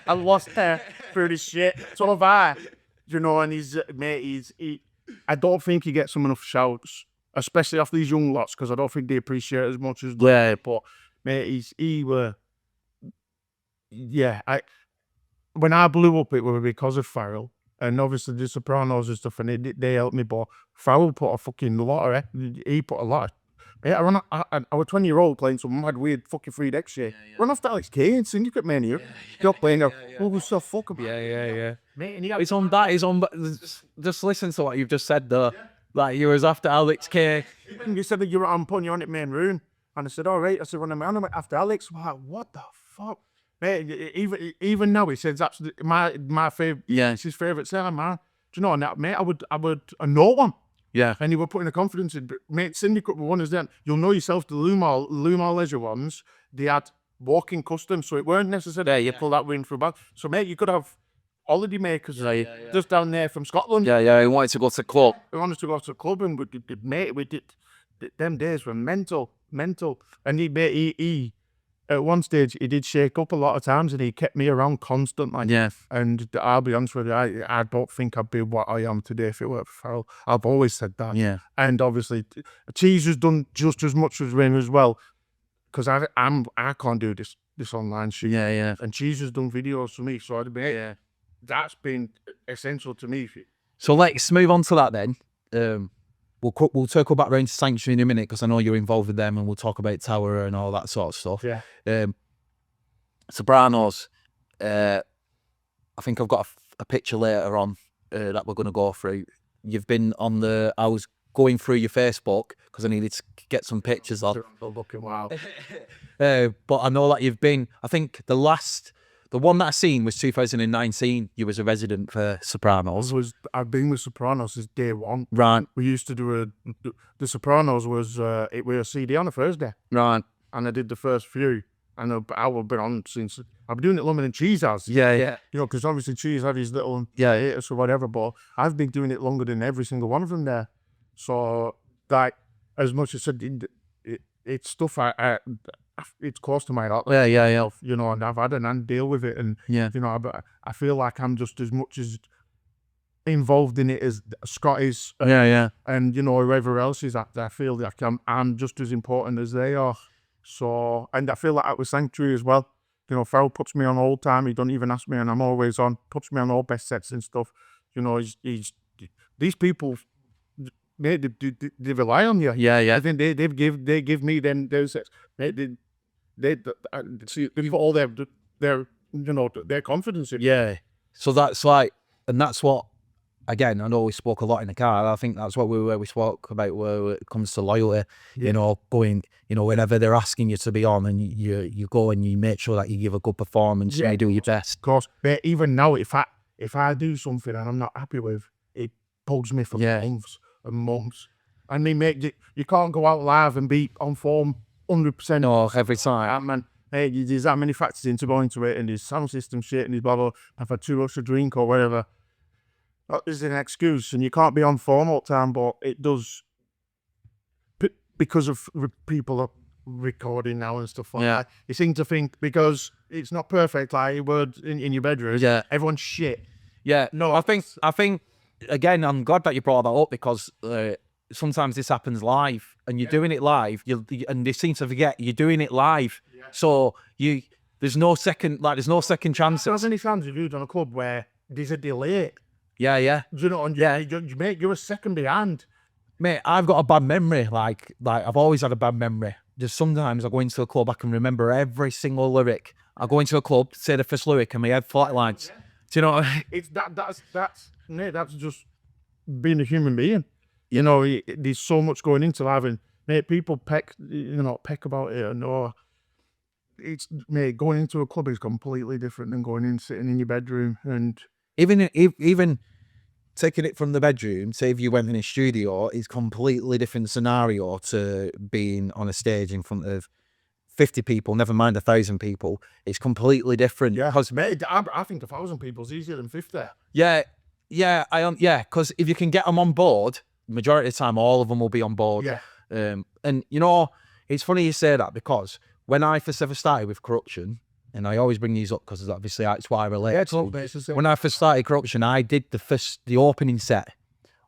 I lost hair through this shit. So have I. You know, and I don't think he gets some enough shouts, especially off these young lots, because I don't think they appreciate it as much as but mate, when I blew up, it was because of Farrell. And obviously the Sopranos and stuff, and they helped me, but Farrell put a fucking lot of it. He put a lot of, I was a 20-year-old playing some mad weird fucking 3D shit. Run off to Alex K and Syndicate Mania. You're playing there. What was so fuck about? Yeah. Mate, and He's on that, just listen to what you've just said though. Like, you was after Alex K. You said that you were on putting you on it main room. And I said, all right. I said, running around after Alex. I'm like, what the fuck? Mate, even now, he says that's my favorite. Yeah, it's his favorite seller, man. Do you know that, mate? I would no one. Yeah. And he were putting the confidence in. But mate, Syndicate were one is then. You'll know yourself. The Lumar Leisure ones, they had walking custom, so it weren't necessarily you pull that win for a back. So mate, you could have holiday makers just down there from Scotland. Yeah. He wanted to go to the club. He wanted to go to the club, and we did. Them days were mental. And he at one stage, he did shake up a lot of times, and he kept me around constantly. Yeah. And I'll be honest with you, I don't think I'd be what I am today if it weren't for Farrell. I've always said that. Yeah. And obviously, Cheese has done just as much as Rin as well, because I can't do this online shit. Yeah. And Cheese has done videos for me, so that's been essential to me. So let's move on to that then. We'll circle back around to Sanctuary in a minute, because I know you're involved with them, and we'll talk about Tower and all that sort of stuff. Yeah. Sopranos. I think I've got a picture later on that we're going to go through. You've been on I was going through your Facebook because I needed to get some pictures of. Looking wow. But I know that you've been. I think the one that I seen was 2019. You was a resident for Sopranos. I've been with Sopranos since day one. Right. We used to do the Sopranos was it was a CD on a Thursday. Right. And I did the first few, and I've been on since. I've been doing it longer than Cheese has. Yeah. You know, because obviously Cheese had his little hiatus or whatever, but I've been doing it longer than every single one of them there. So, like, as much as I said, it's stuff it's close to my heart. Yeah. You know, and I've had an hand deal with it, and you know, I feel like I'm just as much as involved in it as Scott is. Yeah. And you know, whoever else is, I feel like I'm just as important as they are. So, and I feel like that with Sanctuary as well. You know, Farrell puts me on all the time. He don't even ask me, and I'm always on. Puts me on all best sets and stuff. You know, he's these people. Mate, they rely on you. Yeah. I think they give me them those sets. Mate, they put all their you know, their confidence in. Yeah. So that's like, and that's what. Again, I know we spoke a lot in the car. I think that's what we spoke about where it comes to loyalty. You know, going, you know, whenever they're asking you to be on, and you go and you make sure that you give a good performance and you do your best. Of course, but even now, if I do something and I'm not happy with, it bugs me for months and months. And they make you can't go out live and be on form 100%. No, every time. Man, hey, there's that many factors into going to it, and there's sound system shit, and there's blah blah. I've had too much to drink or whatever. That is an excuse, and you can't be on form all the time. But it does, because of people are recording now and stuff like that. You seem to think because it's not perfect, like you would in your bedroom. Yeah, everyone's shit. Yeah, no, I think again, I'm glad that you brought that up because sometimes this happens live, and you're doing it live. And they seem to forget you're doing it live, so there's no second chance. There's any fans of you done a club where there's a delay. Yeah. Do you know? You mate, you're a second behind. Mate, I've got a bad memory. Like I've always had a bad memory. Just sometimes I go into a club, I can remember every single lyric. I go into a club, say the first lyric, and my head flatlines. Do you know what I mean? It's that's just being a human being. You know, there's so much going into live, and mate, people peck about it, and it's mate, going into a club is completely different than going in sitting in your bedroom, and even taking it from the bedroom, say if you went in a studio, is completely different scenario to being on a stage in front of 50 people, never mind 1,000 people. It's completely different. Yeah, because mate, I think 1,000 people is easier than 50. Yeah, because if you can get them on board, majority of the time, all of them will be on board. Yeah. And you know, it's funny you say that because when I first ever started with Corruption, and I always bring these up because obviously that's why I relate. When I first started Corruption, I did the opening set,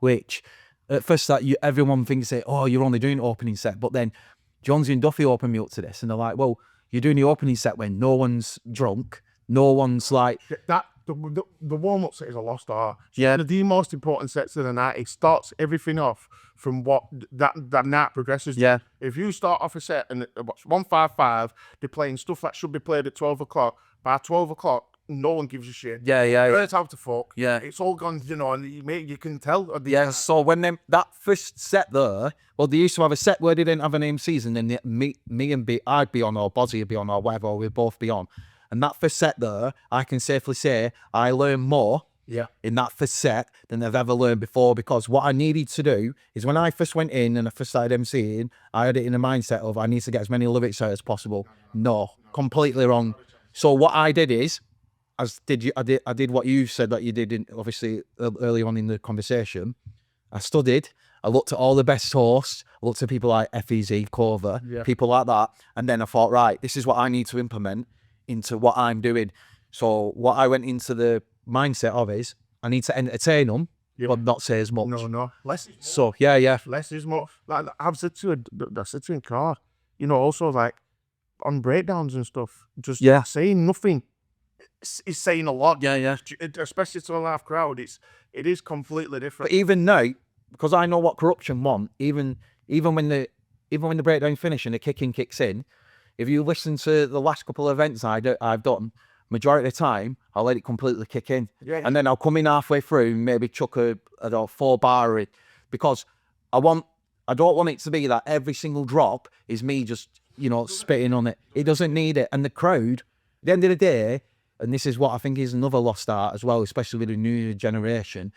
which at first everyone thinks that, oh, you're only doing opening set, but then Jonesy and Duffy opened me up to this, and they're like, well, you're doing the opening set when no one's drunk, no one's like that. The warm-up set is a lost art. Yeah. The most important sets of the night. It starts everything off from what that night progresses. Yeah. If you start off a set and what's 155, they're playing stuff that should be played at 12 o'clock. By 12 o'clock, no one gives a shit. Yeah. It's out to fuck. Yeah. It's all gone, you know, and you can tell. Yeah, so when that first set there, well, they used to have a set where they didn't have any MCs, and then me and I'd be on, or Bozzy would be on, or whatever, we'd both be on. And that first set there, I can safely say I learned more in that first set than I've ever learned before, because what I needed to do is when I first went in and I first started MCing, I had it in a mindset of I need to get as many lyrics out as possible. No, completely wrong. So what I did is, I did what you said that you did obviously early on in the conversation. I studied, I looked at all the best hosts, I looked at people like FEZ, Cover, people like that, and then I thought, right, this is what I need to implement into what I'm doing. So what I went into the mindset of is, I need to entertain them, but not say as much. No. Less. So, yeah. Less is more. Like I've said to in car, you know, also like on breakdowns and stuff, just saying nothing is saying a lot. Yeah. Especially to a live crowd, it is completely different. But even now, because I know what Corruption want, even when the breakdown finish and the kicking kicks in, if you listen to the last couple of events I've done, majority of the time, I'll let it completely kick in. Yeah. And then I'll come in halfway through and maybe chuck a 4-bar in, because I don't want it to be that every single drop is me just, you know, spitting on it. It doesn't need it. And the crowd, at the end of the day, and this is what I think is another lost art as well, especially with the new generation,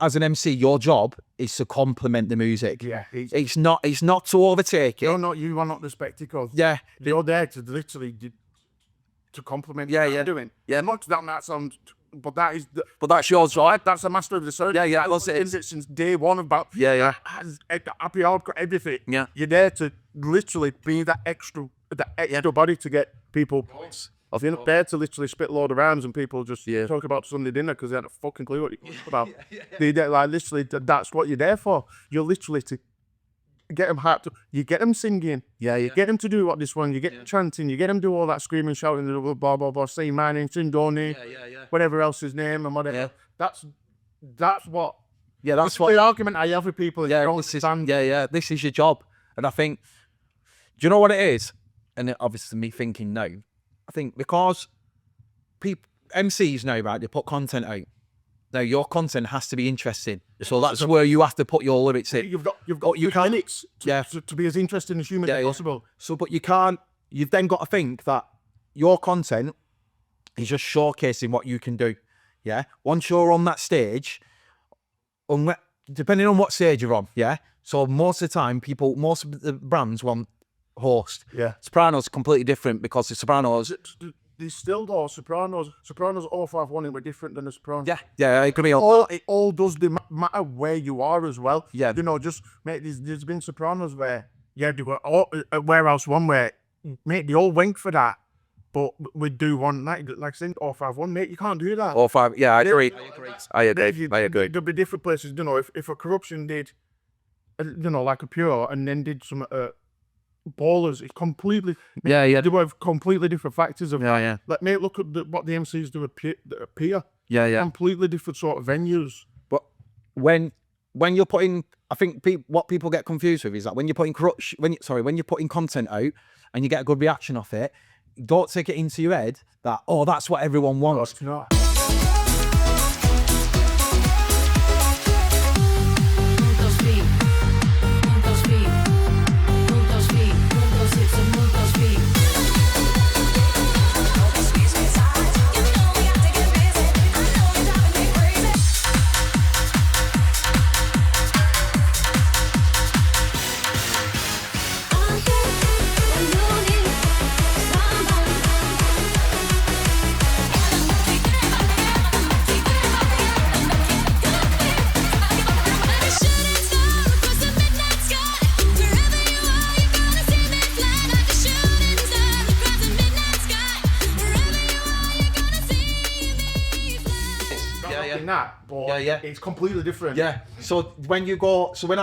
as an MC, your job is to complement the music. Yeah. It's not to overtake it. No, you are not the spectacle. Yeah. You're there to literally to complement what I'm doing. Yeah. Not that sounds, but that is But that's your job. That's a master of the certain. Yeah. I've been it since day one about happy hardcore, everything. Yeah. You're there to literally be that extra body to get people. You're not there to literally spit a load of rhymes and people just talk about Sunday dinner because they had a fucking clue what you're talking about. Like literally, that's what you're there for. You're literally to get them hyped up. You get them singing. You get them to do what this one. You get them chanting. You get them do all that screaming, shouting, blah blah blah, saying my name, Sindoni, whatever else his name and whatever. That's what. Yeah, that's what the argument I have with people. This is your job, and I think, do you know what it is? And obviously, me thinking now. I think because MCs now, right, they put content out. Now your content has to be interesting, so that's where you have to put your lyrics in. You've got minutes to be as interesting as humanly possible. So, but you can't. You've then got to think that your content is just showcasing what you can do. Yeah. Once you're on that stage, depending on what stage you're on, So most of the time, most of the brands want host. Yeah. Sopranos completely different because the Sopranos. There's still though Sopranos 051 were different than the Sopranos. Yeah, I agree. It all does matter where you are as well. Yeah. You know, just mate, there's been Sopranos where they were all, Warehouse 1 where mate they all went for that, but we do one like saying 051, mate, you can't do that. 05. Yeah, I agree. I agree. There'll be different places. You know, if a corruption did, you know, like a Pure and then did some Ballers, it's completely Yeah. They have completely different factors of Yeah. Like mate, look at what the MCs do at Pier. Yeah. Completely different sort of venues. But when you're putting, I think what people get confused with is that when you're putting when you're putting content out and you get a good reaction off it, don't take it into your head that that's what everyone wants. It's not. It's completely different. Yeah. So when you go, what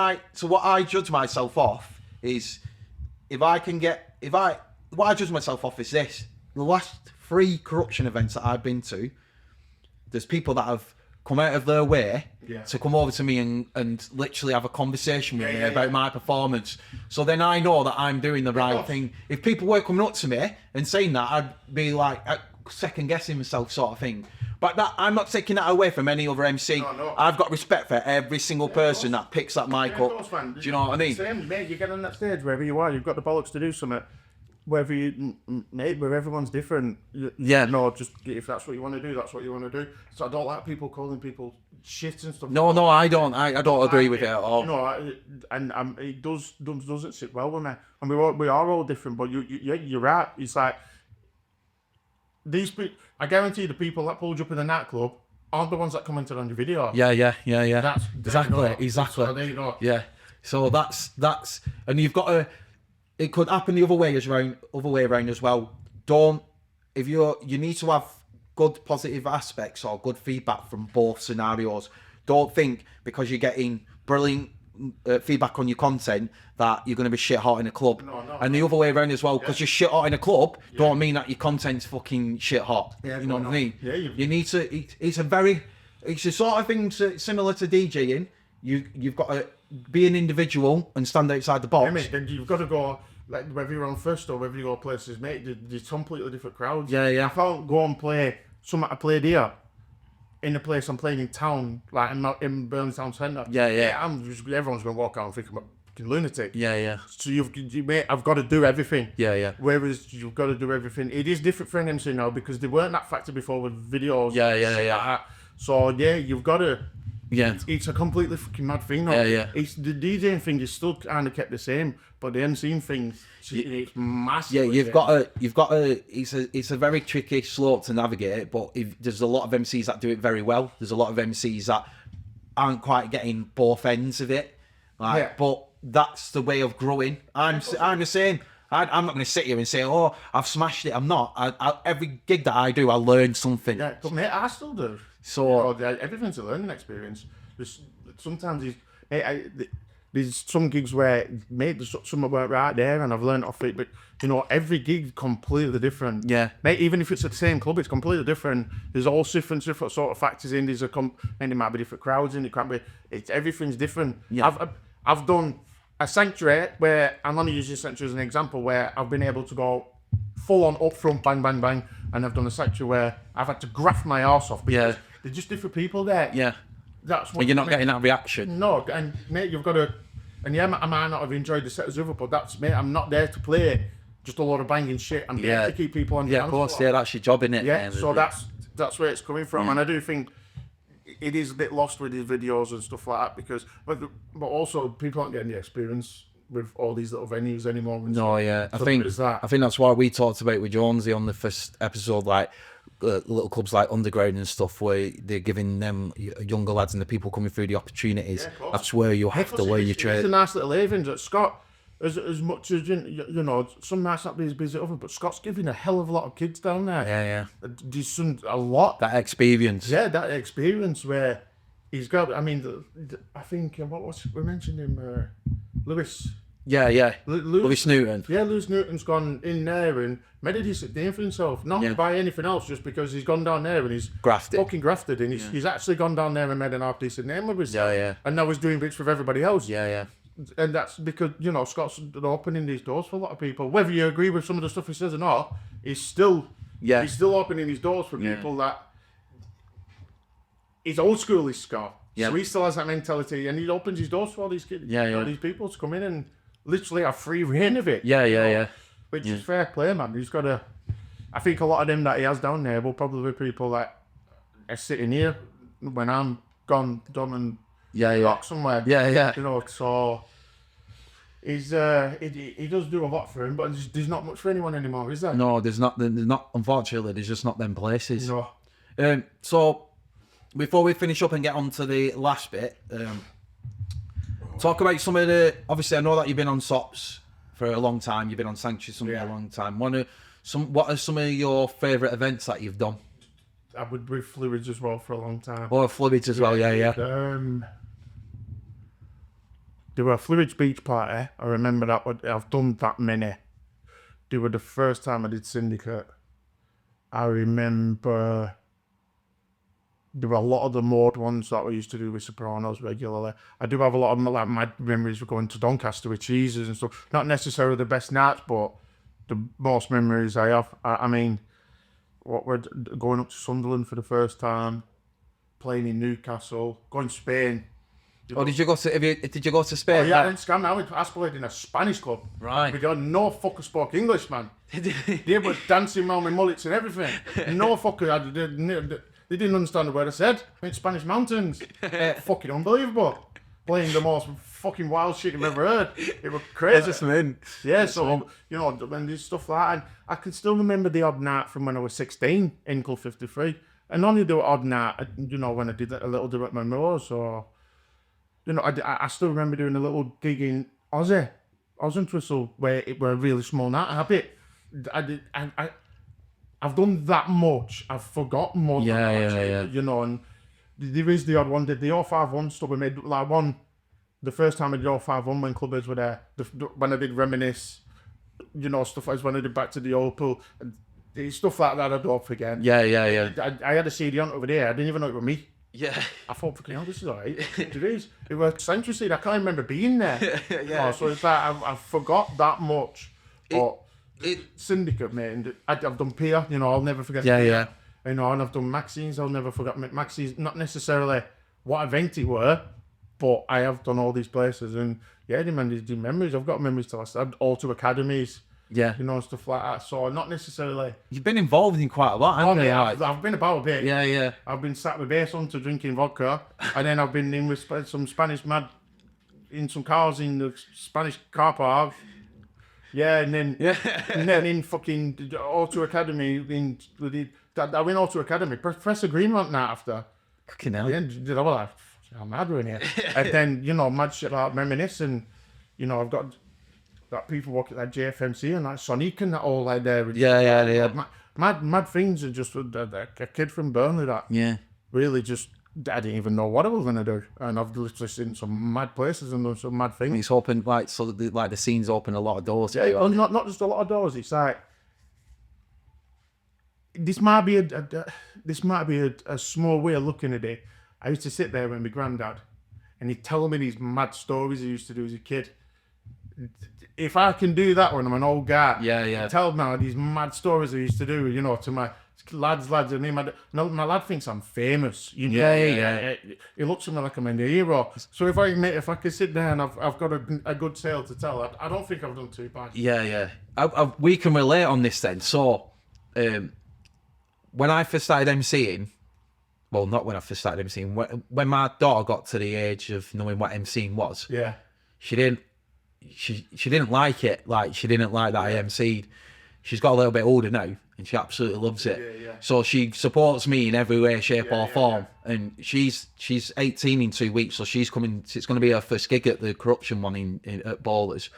I judge myself off is what I judge myself off is this: the last 3 corruption events that I've been to, there's people that have come out of their way to come over to me and literally have a conversation with me about my performance. So then I know that I'm doing the right thing. If people were coming up to me and saying that, I'd be like second guessing myself, sort of thing. But I'm not taking that away from any other MC. No. I've got respect for every single person that picks that mic up. Do you know what I mean? Same, mate. You get on that stage wherever you are, you've got the bollocks to do something. Whether where everyone's different. Yeah. No, just if that's what you want to do, that's what you want to do. So I don't like people calling people shit and stuff. No, I don't. I don't agree with it at all. You know, and it doesn't sit well with me. And we are all different, but you're right. It's like these people. I guarantee the people that pulled you up in the nightclub aren't the ones that commented on your video. Yeah. That's exactly. So there you go. Yeah. So that's, and you've got to. It could happen the other way around as well. You need to have good positive aspects or good feedback from both scenarios. Don't think because you're getting brilliant feedback on your content that you're going to be shit hot in a club. And the other way around as well, because you're shit hot in a club, don't mean that your content's fucking shit hot. You know what I mean? Yeah, you need to. It's a sort of thing similar to DJing. You've got to be an individual and stand outside the box. I mean, then you've got to go. Like whether you're on First or whether you go places, mate, there's completely different crowds. Yeah. I can't go and play something I played here in the place I'm playing in town, like in Birmingham Town Centre. Yeah. Everyone's going to walk out and think I'm a fucking lunatic. Yeah. So mate, I've got to do everything. Yeah. Whereas you've got to do everything. It is different for an MC now because they weren't that factor before with videos. Yeah. So you've got to. Yeah. It's a completely fucking mad thing now. Yeah. It's the DJing thing is still kind of kept the same, but the MCing thing, it's massive. Yeah, you've got to. It's a very tricky slope to navigate, but there's a lot of MCs that do it very well. There's a lot of MCs that aren't quite getting both ends of it. But that's the way of growing. I'm the same. I'm not going to sit here and say, "Oh, I've smashed it." I'm not. Every gig that I do, I learn something. Yeah, but mate, I still do. So everything's a learning experience. Sometimes there's some gigs where mate, there's something right there, and I've learned off it. But you know, every gig completely different. Yeah, mate. Even if it's at the same club, it's completely different. There's all different sort of factors in. There might be different crowds in. It can't be. Everything's different. Yeah. I've done a sanctuary where I'm only using sanctuary as an example where I've been able to go full on up front, bang, bang, bang, and I've done a sanctuary where I've had to graft my arse off because they're just different people there. Yeah. That's what you're not getting that reaction. No, and mate, you've got to. And I might not have enjoyed the set as other, but mate, I'm not there to play just a lot of banging shit. I'm there to keep people on. Yeah, of course. Yeah, that's your job, innit? Yeah. So that's where it's coming from, and I do think it is a bit lost with these videos and stuff like that because, but also people aren't getting the experience with all these little venues anymore. And No, stuff. yeah. So I think there's that. I think that's why we talked about with Jonesy on the first episode, like little clubs like Underground and stuff, where they're giving them younger lads and the people coming through the opportunities. Yeah, of course. That's where you have to wear your It's a trade. nice little haven. That Scott, as much as you know, some nights not be as busy as other, but Scott's giving a hell of a lot of kids down there. Yeah. There's a lot. That experience. Yeah, that experience where he's got. I mean, I think what was we mentioned him, Lewis. Yeah. Lewis Newton. Yeah, Lewis Newton's gone in there and made a decent name for himself. Not by anything else, just because he's gone down there and he's fucking grafted, and he's actually gone down there and made an half decent name of himself. Yeah. And now he's doing bits with everybody else. Yeah. And that's because, you know, Scott's opening these doors for a lot of people. Whether you agree with some of the stuff he says or not, he's still opening his doors for people that he's old school, he's Scott. So he still has that mentality, and he opens his doors for all these kids, these people to come in and literally have free reign of it. Yeah. Which is fair play, man. He's got to. I think a lot of them that he has down there will probably be people that are sitting here when I'm gone, dumb and rock somewhere. Yeah. You know, so he's he does do a lot for him, but there's not much for anyone anymore, is there? No, there's not. Unfortunately, there's just not them places. No. So before we finish up and get on to the last bit, talk about some of the. Obviously, I know that you've been on SOPs for a long time. You've been on Sanctuary for a long time. What are some of your favourite events that you've done? I would with Fluids as well for a long time. Oh, Fluids as well, yeah. There were a Fluids beach party. I remember that. I've done that many. They were the first time I did Syndicate. I remember there were a lot of the mode ones that we used to do with Sopranos regularly. I do have a lot of my memories of going to Doncaster with cheeses and stuff. Not necessarily the best nights, but the most memories I have. I mean, what we're going up to Sunderland for the first time, playing in Newcastle, going to Spain. Did you go to Spain? Oh, yeah, I didn't scam now. I played in a Spanish club. Right. We got no fucker spoke English, man. They were dancing around with mullets and everything. No fucker. They didn't understand a word I said. In Spanish mountains. Fucking unbelievable. Playing the most fucking wild shit you've ever heard. It was crazy. It's just mean. Yeah, so, you know, when there's stuff like that. And I can still remember the odd night from when I was 16 in Club 53. And only the odd night, you know, when I did a little direct my Moors or... You know, I still remember doing a little gig in Oz and Twistle, where it were a really small night. I've done that much. I've forgotten more. Yeah. You know, and there is the odd one. Did the 051 stuff we made like one. The first time I did 051 when clubbers were there. When I did Reminisce, you know, stuff like when I did Back to the Opal, and stuff like that I don't forget. Yeah. I had a CD on over there. I didn't even know it was me. Yeah. I thought, fucking hell, this is alright. It is. It was Sanctuary Seed. I can't remember being there. So it's like I forgot that much. Syndicate, mate. And I've done Pier, you know, I'll never forget. Yeah. You know, and I've done Maxine's, I'll never forget. Maxine's, not necessarily what event it were, but I have done all these places. And yeah, the memories. I've got memories to last. I've all two academies. Yeah. You know, stuff like that. So not necessarily... You've been involved in quite a lot, haven't you? I've been about a bit. Yeah. I've been sat with Bass Hunter drinking vodka, and then I've been in with some Spanish mad... in some cars in the Spanish car park. Yeah, and then in fucking O2 Academy, I went O2 Academy. Professor Green went night after. Fucking hell. Yeah, I was like, I'm mad with it. And then, you know, mad shit like Reminisce, and, you know, I've got... that people work at that JFMC and that Sonic and that all like there. Yeah. Mad things, and just a kid from Burnley that really just, I didn't even know what I was going to do. And I've literally seen some mad places and done some mad things. He's hoping, the scene's open a lot of doors. Yeah, well, not just a lot of doors. It's like, this might be a small way of looking at it. I used to sit there with my granddad and he'd tell me these mad stories he used to do as a kid. If I can do that when I'm an old guy, tell me these mad stories I used to do, you know, to my lads, and him. My lad thinks I'm famous. You know, he looks at me like I'm a hero. So if I can sit there and I've got a good tale to tell, I don't think I've done too bad. Yeah. We can relate on this then. So, when I first started MCing, well, not when I first started MCing, when my daughter got to the age of knowing what MCing was, Yeah. she didn't she didn't like it. Like, she didn't like that I MC'd. She's got a little bit older now, and she absolutely loves it. So she supports me in every way, shape, or form. And she's 18 in 2 weeks, so she's coming. It's going to be her first gig at the Corruption one at Ballers.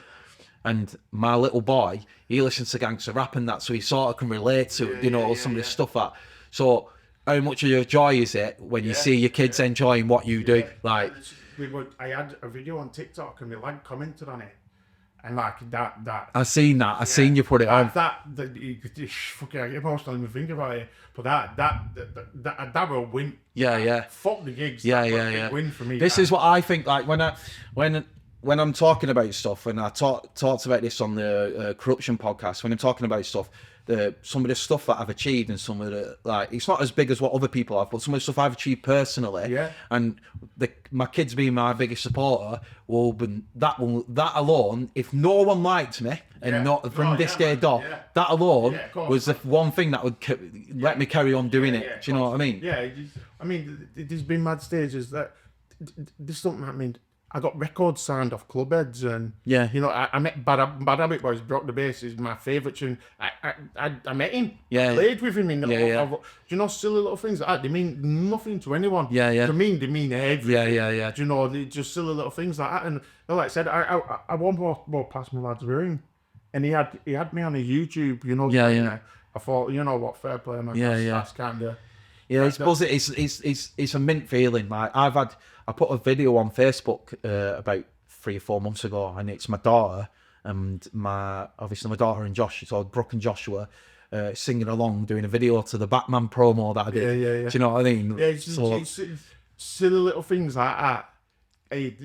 And my little boy, he listens to gangster rap and that, so he sort of can relate to some of this stuff. That so, how much of your joy is it when you see your kids enjoying what you do? Like, I had a video on TikTok and my lad commented on it, and like that. I seen that. I seen you put it on. Fucking, I get emotional even think about it. But that will win. Yeah. Fuck the gigs. Yeah. Win for me. This is what I think. Like when I'm talking about stuff, and I talked about this on the Corruption podcast, when I'm talking about stuff, some of the stuff that I've achieved and some of the, like, it's not as big as what other people have, but some of the stuff I've achieved personally, and my kids being my biggest supporter, that alone, if no one liked me, and not from this day dot, that alone was the one thing that would let me carry on doing it. Do you know what I mean? Yeah, I mean, there's been mad stages that there's something. I mean, I got records signed off Clubheads, and I met Bad Habit Boys. Broke the Bass is my favourite tune. I met him. I played with him in do you know, silly little things like that, they mean nothing to anyone. To me, they mean everything. Do you know, they just silly little things like that. And like I said, I walked past my lad's room, and he had me on a YouTube. You know, I thought, you know what, fair play, man. That's kind of. Yeah, it's a mint feeling. Like, I put a video on Facebook about 3 or 4 months ago, and it's my daughter and my daughter and Josh, so Brooke and Joshua, singing along, doing a video to the Batman promo that I did. Yeah. Do you know what I mean? Yeah, it's silly little things like that. Hey,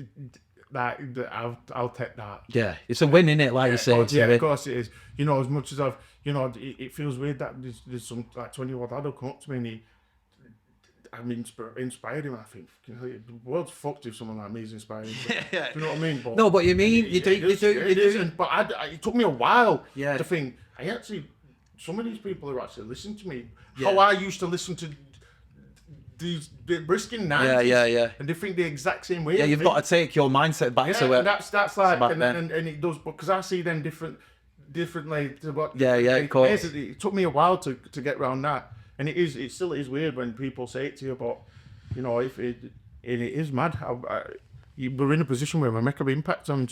I'll take that. Yeah, it's a win, innit? Like you said. Yeah, of course it is. You know, as much as it feels weird that there's some like 20-year-old adult come up to me and I'm inspired him. I think the world's fucked if someone like me is inspiring. Do you know what I mean? But no, but you mean you do. It isn't. But it took me a while to think. Some of these people are actually listening to me. How I used to listen to these Briskin 90s. And they think the exact same way. Yeah, you've got to take your mindset back to it. That's like, and it does, because I see them differently to what. Of course. It took me a while to get around that. And it still is weird when people say it to you, but if it is mad. We're in a position where we make an impact on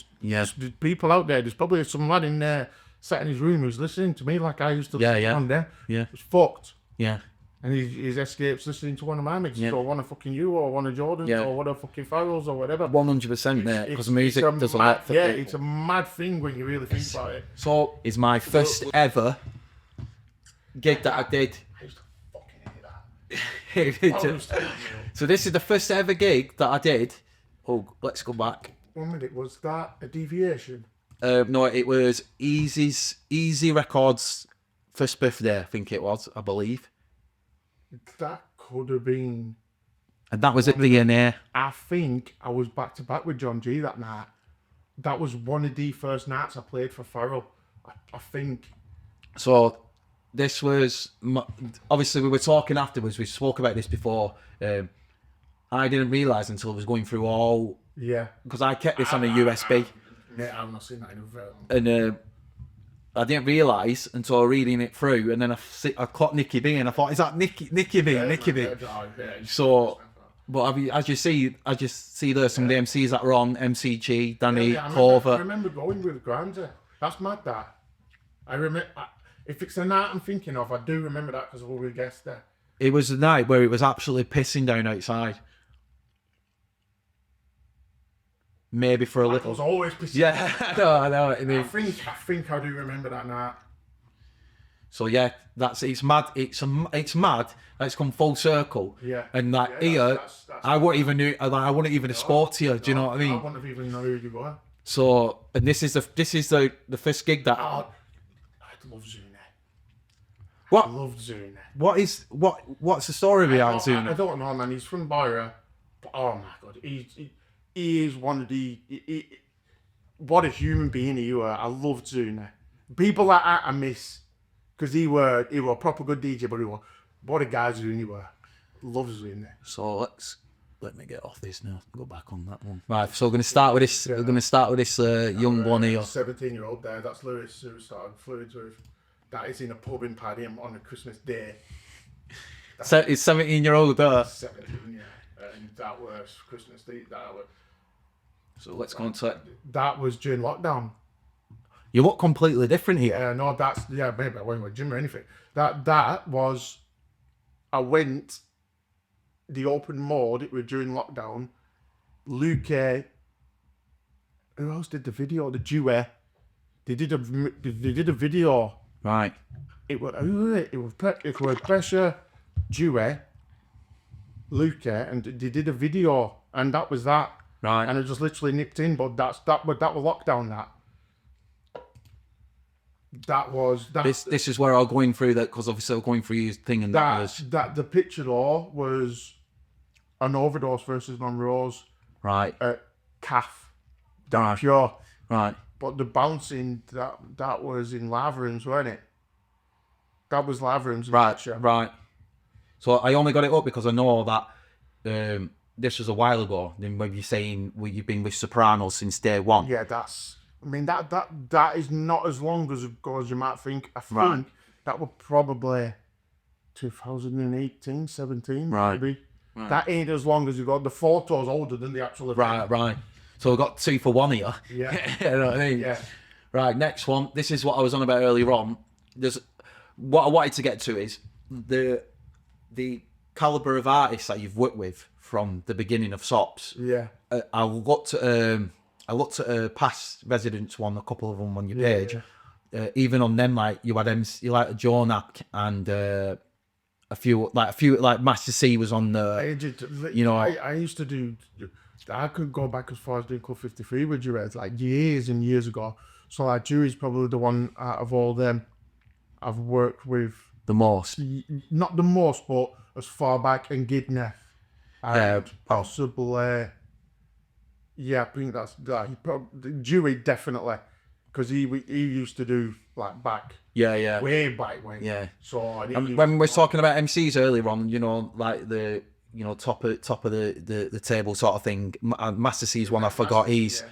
people out there. There's probably some lad in there sat in his room who's listening to me like I used to listen on there. It's fucked. Yeah. And he's escapes listening to one of my mixes, or one of fucking you, or one of Jordan's, or one of fucking Farrell's, or whatever. 100%, mate, because music does a lot for people. It's a mad thing when you really think about it. So, it's my first ever gig that I did. So this is the first ever gig that I did. Oh, let's go back. 1 minute, was that a deviation? No, it was Easy Records' first birthday, I think it was, I believe. That could have been. And that was at DNA. I think I was back to back with John G that night. That was one of the first nights I played for Farrell. I think. So this was, obviously we were talking afterwards, we spoke about this before. I didn't realise until I was going through all... Yeah. Because I kept this on a USB. I've not seen that in a very long time. And I didn't realise until reading it through, and then I clocked Nicki B, and I thought, is that Nicki B? Nicki B. So, but as you see there's some of the MCs that are on, MCG, Danny, Clover. I remember going with Grinder. That's mad, that. I remember... If it's the night I'm thinking of, I do remember that because we were guests there. It was the night where it was absolutely pissing down outside. Maybe for a little. It was always pissing. Yeah, I know. I mean, I think I do remember that night. So yeah, it's mad. It's mad. It's come full circle. Yeah. And that's I wouldn't even knew. I wouldn't even have spoke to you. Do you know what I mean? I wouldn't have even known who you were. So, and this is the first gig that. I love Zune. What? I love Zune. What's the story behind Zune? I don't know, man. He's from Byra. But, oh my god, he is one of the. What a human being he were. I love Zune. People like that I miss, because he were a proper good DJ, but he were, what a guy Zune were. Love Zune. So Let me get off this now. Go back on that one. Right, so we're going to start with this. We're going to start with this young one here. 17-year-old there. That's Lewis who started Fluids with. That is in a pub in Paddy on a Christmas day. So it's 17-year-old there. 17, yeah. And that was Christmas Day. So let's go on to that was during lockdown. You look completely different here. Yeah, no, maybe I went to the gym or anything. That was, I went, the open mode, it was during lockdown. Luke, who else did the video? The Dewey. They did a video. Right. It was Pressure, Dewey, Luke, and they did a video, and that was that. Right. And it just literally nipped in, but that was lockdown. That was that. This is where I'm going through that, because obviously I'm going through your thing, and that the picture though was an overdose versus Monroe's right at calf. Right. Pure. Right. But the bouncing that was in live rooms, wasn't it? That was live rooms. Right. Right. So I only got it up because I know that this was a while ago. Then when you're saying you've been with Sopranos since day one. Yeah, that is not as long ago as you might think. I think that was probably 2018, 17, maybe. Right. That ain't as long as you got. The photo's older than the actual event. Right. So we've got 2 for 1 here. Yeah. You know what I mean? Yeah. Right, next one. This is what I was on about earlier on. What I wanted to get to is the caliber of artists that you've worked with from the beginning of Sops. Yeah. I looked at a past residents one, a couple of them on your page. Yeah. Even on them, like you had MC, like Jonak and a few like Master C was on the. I used to do. I could go back as far as doing Club 53 with Jared, like years and years ago. So like Dewey's probably the one out of all them I've worked with the most. Not the most, but as far back, and Gidney. Possibly. Yeah, I think that's Dewey definitely, because he used to do like back. Yeah. Way back when. Yeah. So when we were talking about MCs earlier on, like the top of the table sort of thing. Master C's one I forgot. He's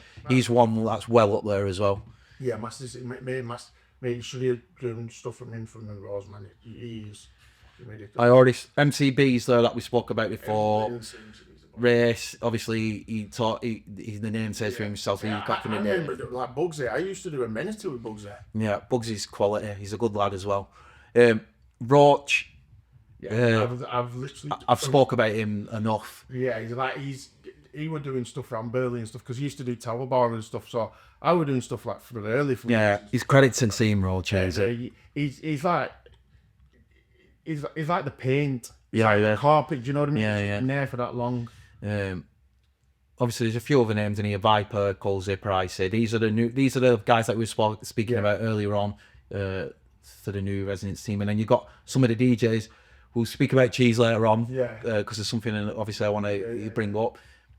one that's well up there as well. Yeah, Master C, mate, should he doing stuff from the Rose, man? He's. MCB's though that we spoke about before. Race, obviously, he's the name says for himself. He's back in the day. Like Bugsy, I used to do a Amenity with Bugsy. Yeah, Bugsy's quality. He's a good lad as well. Roach. Yeah, I've spoke about him enough. Yeah, he was doing stuff around Burley and stuff because he used to do Tower Bar and stuff. So I was doing stuff like for the early. Yeah, his credits and seam Roach. He's like the paint. Yeah. Carpet. Do you know what I mean? Yeah. Been there for that long. Obviously, there's a few other names in here. Viper, Cole Zipper, I say. These are the guys that we were speaking about earlier on for the new residence team. And then you've got some of the DJs. We'll speak about Cheese later on. Yeah. Because there's something obviously I want to bring up.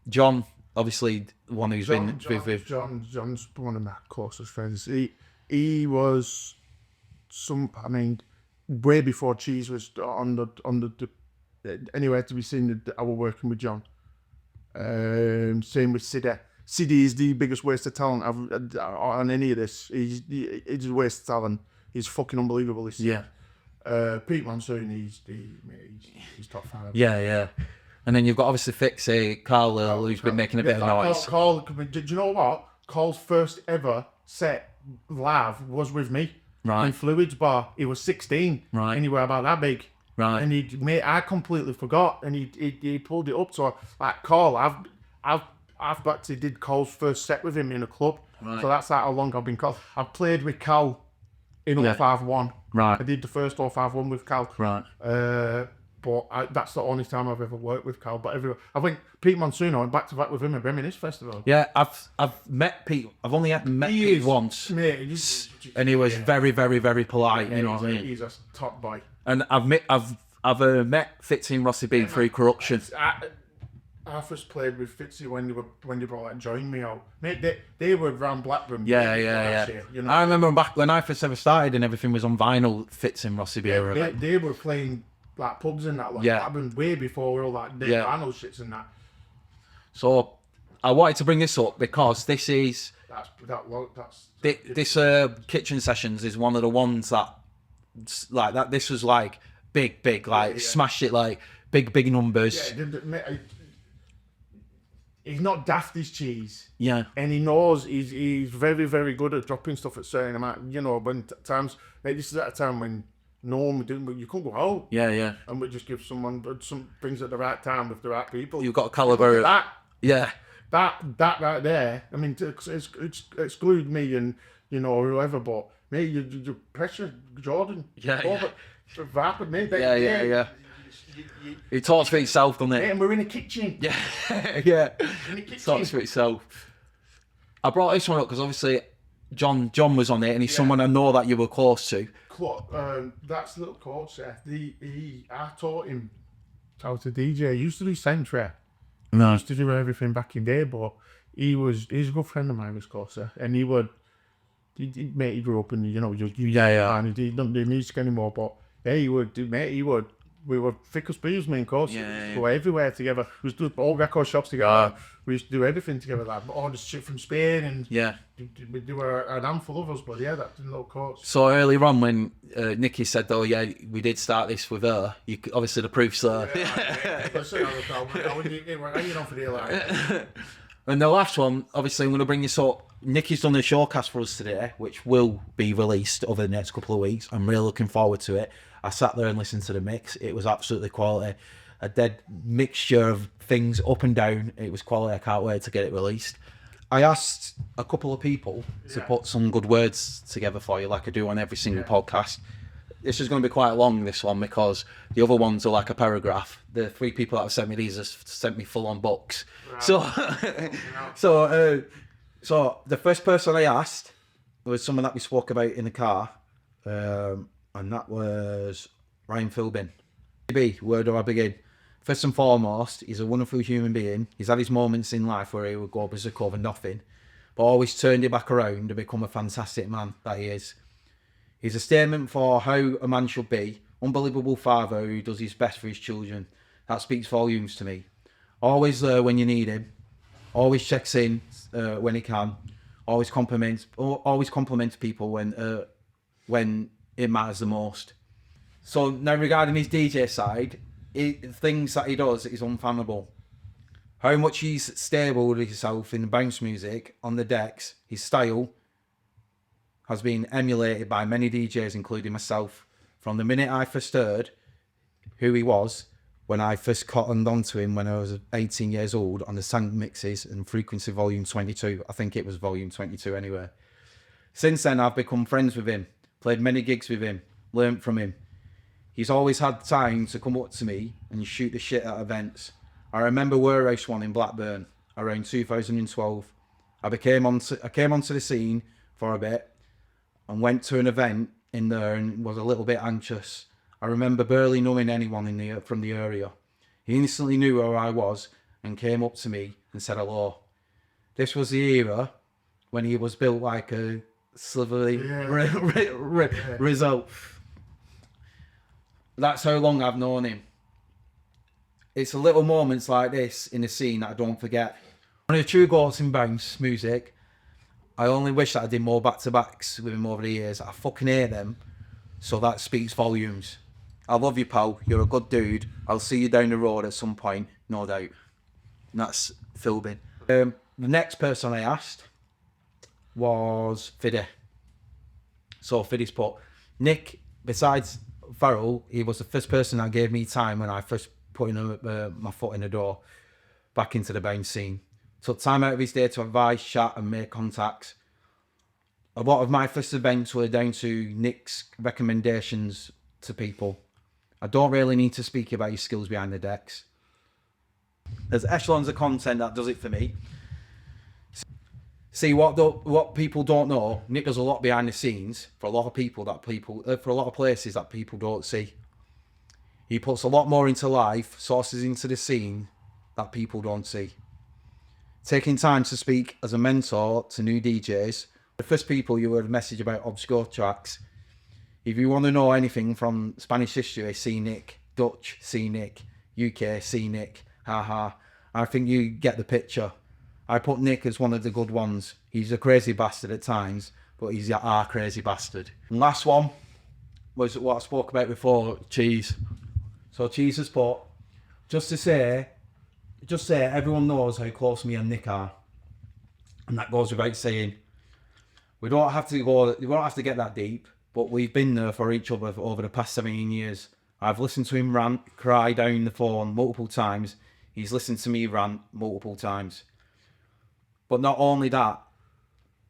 John, obviously, one who's been with. John's one of my closest friends. He was way before Cheese was on the anywhere to be seen. I was working with John. Same with Siddy. Siddy is the biggest waste of talent on any of this. He's a waste of talent. He's fucking unbelievable. Pete Monsoon, he's top 5. Yeah. And then you've got obviously Fixie, Carl, who's been making a bit of noise. Carl, do you know what? Carl's first ever set live was with me. Right. In Fluids Bar. He was 16. Right. And he was about that big. Right. And I completely forgot, and he pulled it up. So like Carl, I've actually did Carl's first set with him in a club. Right. So that's how long I've been Carl. I've played with Carl in 051. Right. I did the first 051 with Carl. Right. But that's the only time I've ever worked with Carl. But I think Pete Monsoon, I went back to back with him at Reminisce Festival. Yeah, I've met Pete. I've only met Pete once, mate, and he was very, very, very polite. You know what I mean? He's a top boy. And I've met Fitzy and Rossi Bean through Corruption. I first played with Fitzy when they brought that Join Me out. Mate, they were around Blackburn. Yeah. Year, you know? I remember back when I first ever started and everything was on vinyl. Fitzy and Rossi Bean. They were playing like pubs and that. Like, Blackburn way before all that vinyl shits and that. So I wanted to bring this up because this is this kitchen sessions is one of the ones that like that. This was like big, like smashed it like big numbers. Yeah, he's not daft as cheese. Yeah. And he knows he's very good at dropping stuff at certain amount. You know, when times like this is at a time when no one would do, but you couldn't go out. Yeah. And we just give someone some things at the right time with the right people. You've got a caliber of that. Yeah. That right there. I mean, it's exclude me and whoever, but me, you pressure Jordan. Yeah. Vapid me. Yeah. It talks for itself, doesn't it? And we're in a kitchen. Yeah. In a kitchen. It talks for itself. I brought this one up because obviously John was on it, and he's someone I know that you were close to. That's little coach there. I taught him how to DJ. He used to do Centra. No. Used to do everything back in there, but he's a good friend of mine, was Corsa, and he grew up in, and he don't do music anymore, but yeah, he would do, mate, we were thick as thieves, me and Corsa. We were everywhere together. We used to do all record shops together. We used to do everything together, like all the shit from Spain, and we do an handful of us, but yeah, that didn't look coach. So earlier on when Nicki said, oh yeah, we did start this with her, obviously the proof's there. And the last one, obviously I'm going to bring this up. Nicki's done a showcast for us today, which will be released over the next couple of weeks. I'm really looking forward to it. I sat there and listened to the mix. It was absolutely quality. A dead mixture of things up and down. It was quality. I can't wait to get it released. I asked a couple of people to put some good words together for you, like I do on every single podcast. This is going to be quite long, this one, because the other ones are like a paragraph. The 3 people that have sent me these have sent me full-on books. Right. So the first person I asked was someone that we spoke about in the car, and that was Ryan Philbin. Where do I begin? First and foremost, he's a wonderful human being. He's had his moments in life where he would go berserk over nothing, but always turned it back around to become a fantastic man that he is. He's a statement for how a man should be. Unbelievable father who does his best for his children. That speaks volumes to me. Always there when you need him. Always checks in when he can. Always compliments people when it matters the most. So now regarding his DJ side, things that he does is unfathomable. How much he's stable with himself in the bounce music on the decks, his style has been emulated by many DJs, including myself. From the minute I first heard who he was, when I first cottoned onto him when I was 18 years old on the sound mixes and Frequency Volume 22. I think it was Volume 22 anyway. Since then, I've become friends with him, played many gigs with him, learnt from him. He's always had time to come up to me and shoot the shit at events. I remember Warehouse One in Blackburn around 2012. I came onto the scene for a bit and went to an event in there and was a little bit anxious. I remember barely knowing anyone from the area. He instantly knew who I was and came up to me and said hello. This was the era when he was built like a slivery Rizzo. That's how long I've known him. It's the little moments like this in the scene that I don't forget. One of the true goals in bounce music, I only wish that I did more back-to-backs with him over the years. I fucking hate them, so that speaks volumes. I love you, pal. You're a good dude. I'll see you down the road at some point, no doubt. And that's Philbin. The next person I asked was Fiddy. So Fiddy's put, Nick, besides Farrell, he was the first person that gave me time when I first put my foot in the door back into the bounce scene. Took time out of his day to advise, chat and make contacts. A lot of my first events were down to Nick's recommendations to people. I don't really need to speak about his skills behind the decks. There's echelons of content that does it for me. See, what people don't know, Nick does a lot behind the scenes for a lot of for a lot of places that people don't see. He puts a lot more into life, sources into the scene that people don't see. Taking time to speak as a mentor to new DJs. The first people you would message about obscure tracks. If you want to know anything from Spanish history, see Nick. Dutch, see Nick. UK, see Nick. Haha. I think you get the picture. I put Nick as one of the good ones. He's a crazy bastard at times, but he's our crazy bastard. And last one was what I spoke about before, Cheese. So Cheese has put, just say everyone knows how close me and Nick are. And that goes without saying. We don't have to get that deep, but we've been there for each other over the past 17 years. I've listened to him rant, cry down the phone multiple times. He's listened to me rant multiple times. But not only that,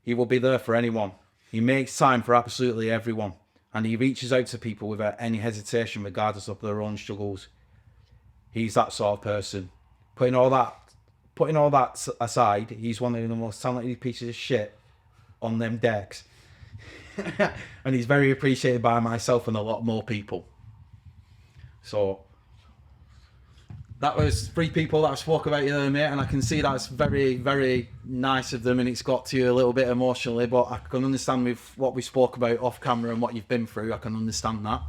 he will be there for anyone. He makes time for absolutely everyone. And he reaches out to people without any hesitation, regardless of their own struggles. He's that sort of person. Putting all that aside, he's one of the most talented pieces of shit on them decks. And he's very appreciated by myself and a lot more people. So that was 3 people that I spoke about you, mate, and I can see that's very, very nice of them, and it's got to you a little bit emotionally, but I can understand with what we spoke about off camera and what you've been through. I can understand that.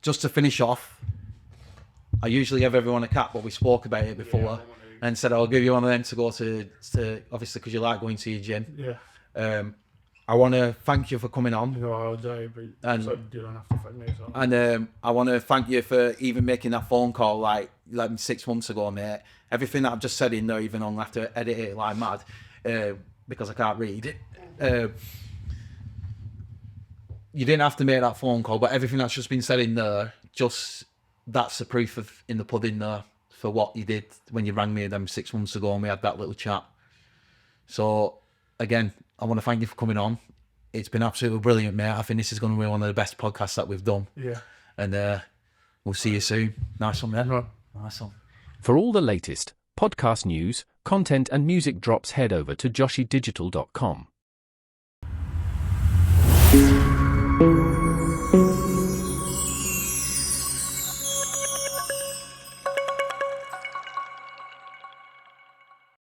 Just to finish off, I usually give everyone a cap, but we spoke about it before, and said I'll give you one of them to go to obviously because you like going to your gym. Yeah. I want to thank you for coming on. No, I'll die, but you don't have to thank me. So. And I want to thank you for even making that phone call like 6 months ago, mate. Everything that I've just said in there, even on, I have to edit it like mad because I can't read it. You didn't have to make that phone call, but everything that's just been said in there, that's the proof of in the pudding there for what you did when you rang me them 6 months ago and we had that little chat. So again, I want to thank you for coming on. It's been absolutely brilliant, mate. I think this is going to be one of the best podcasts that we've done. Yeah. And we'll see you soon. Nice one, man. Right. Nice one. For all the latest podcast news, content and music drops, head over to joshydigital.com.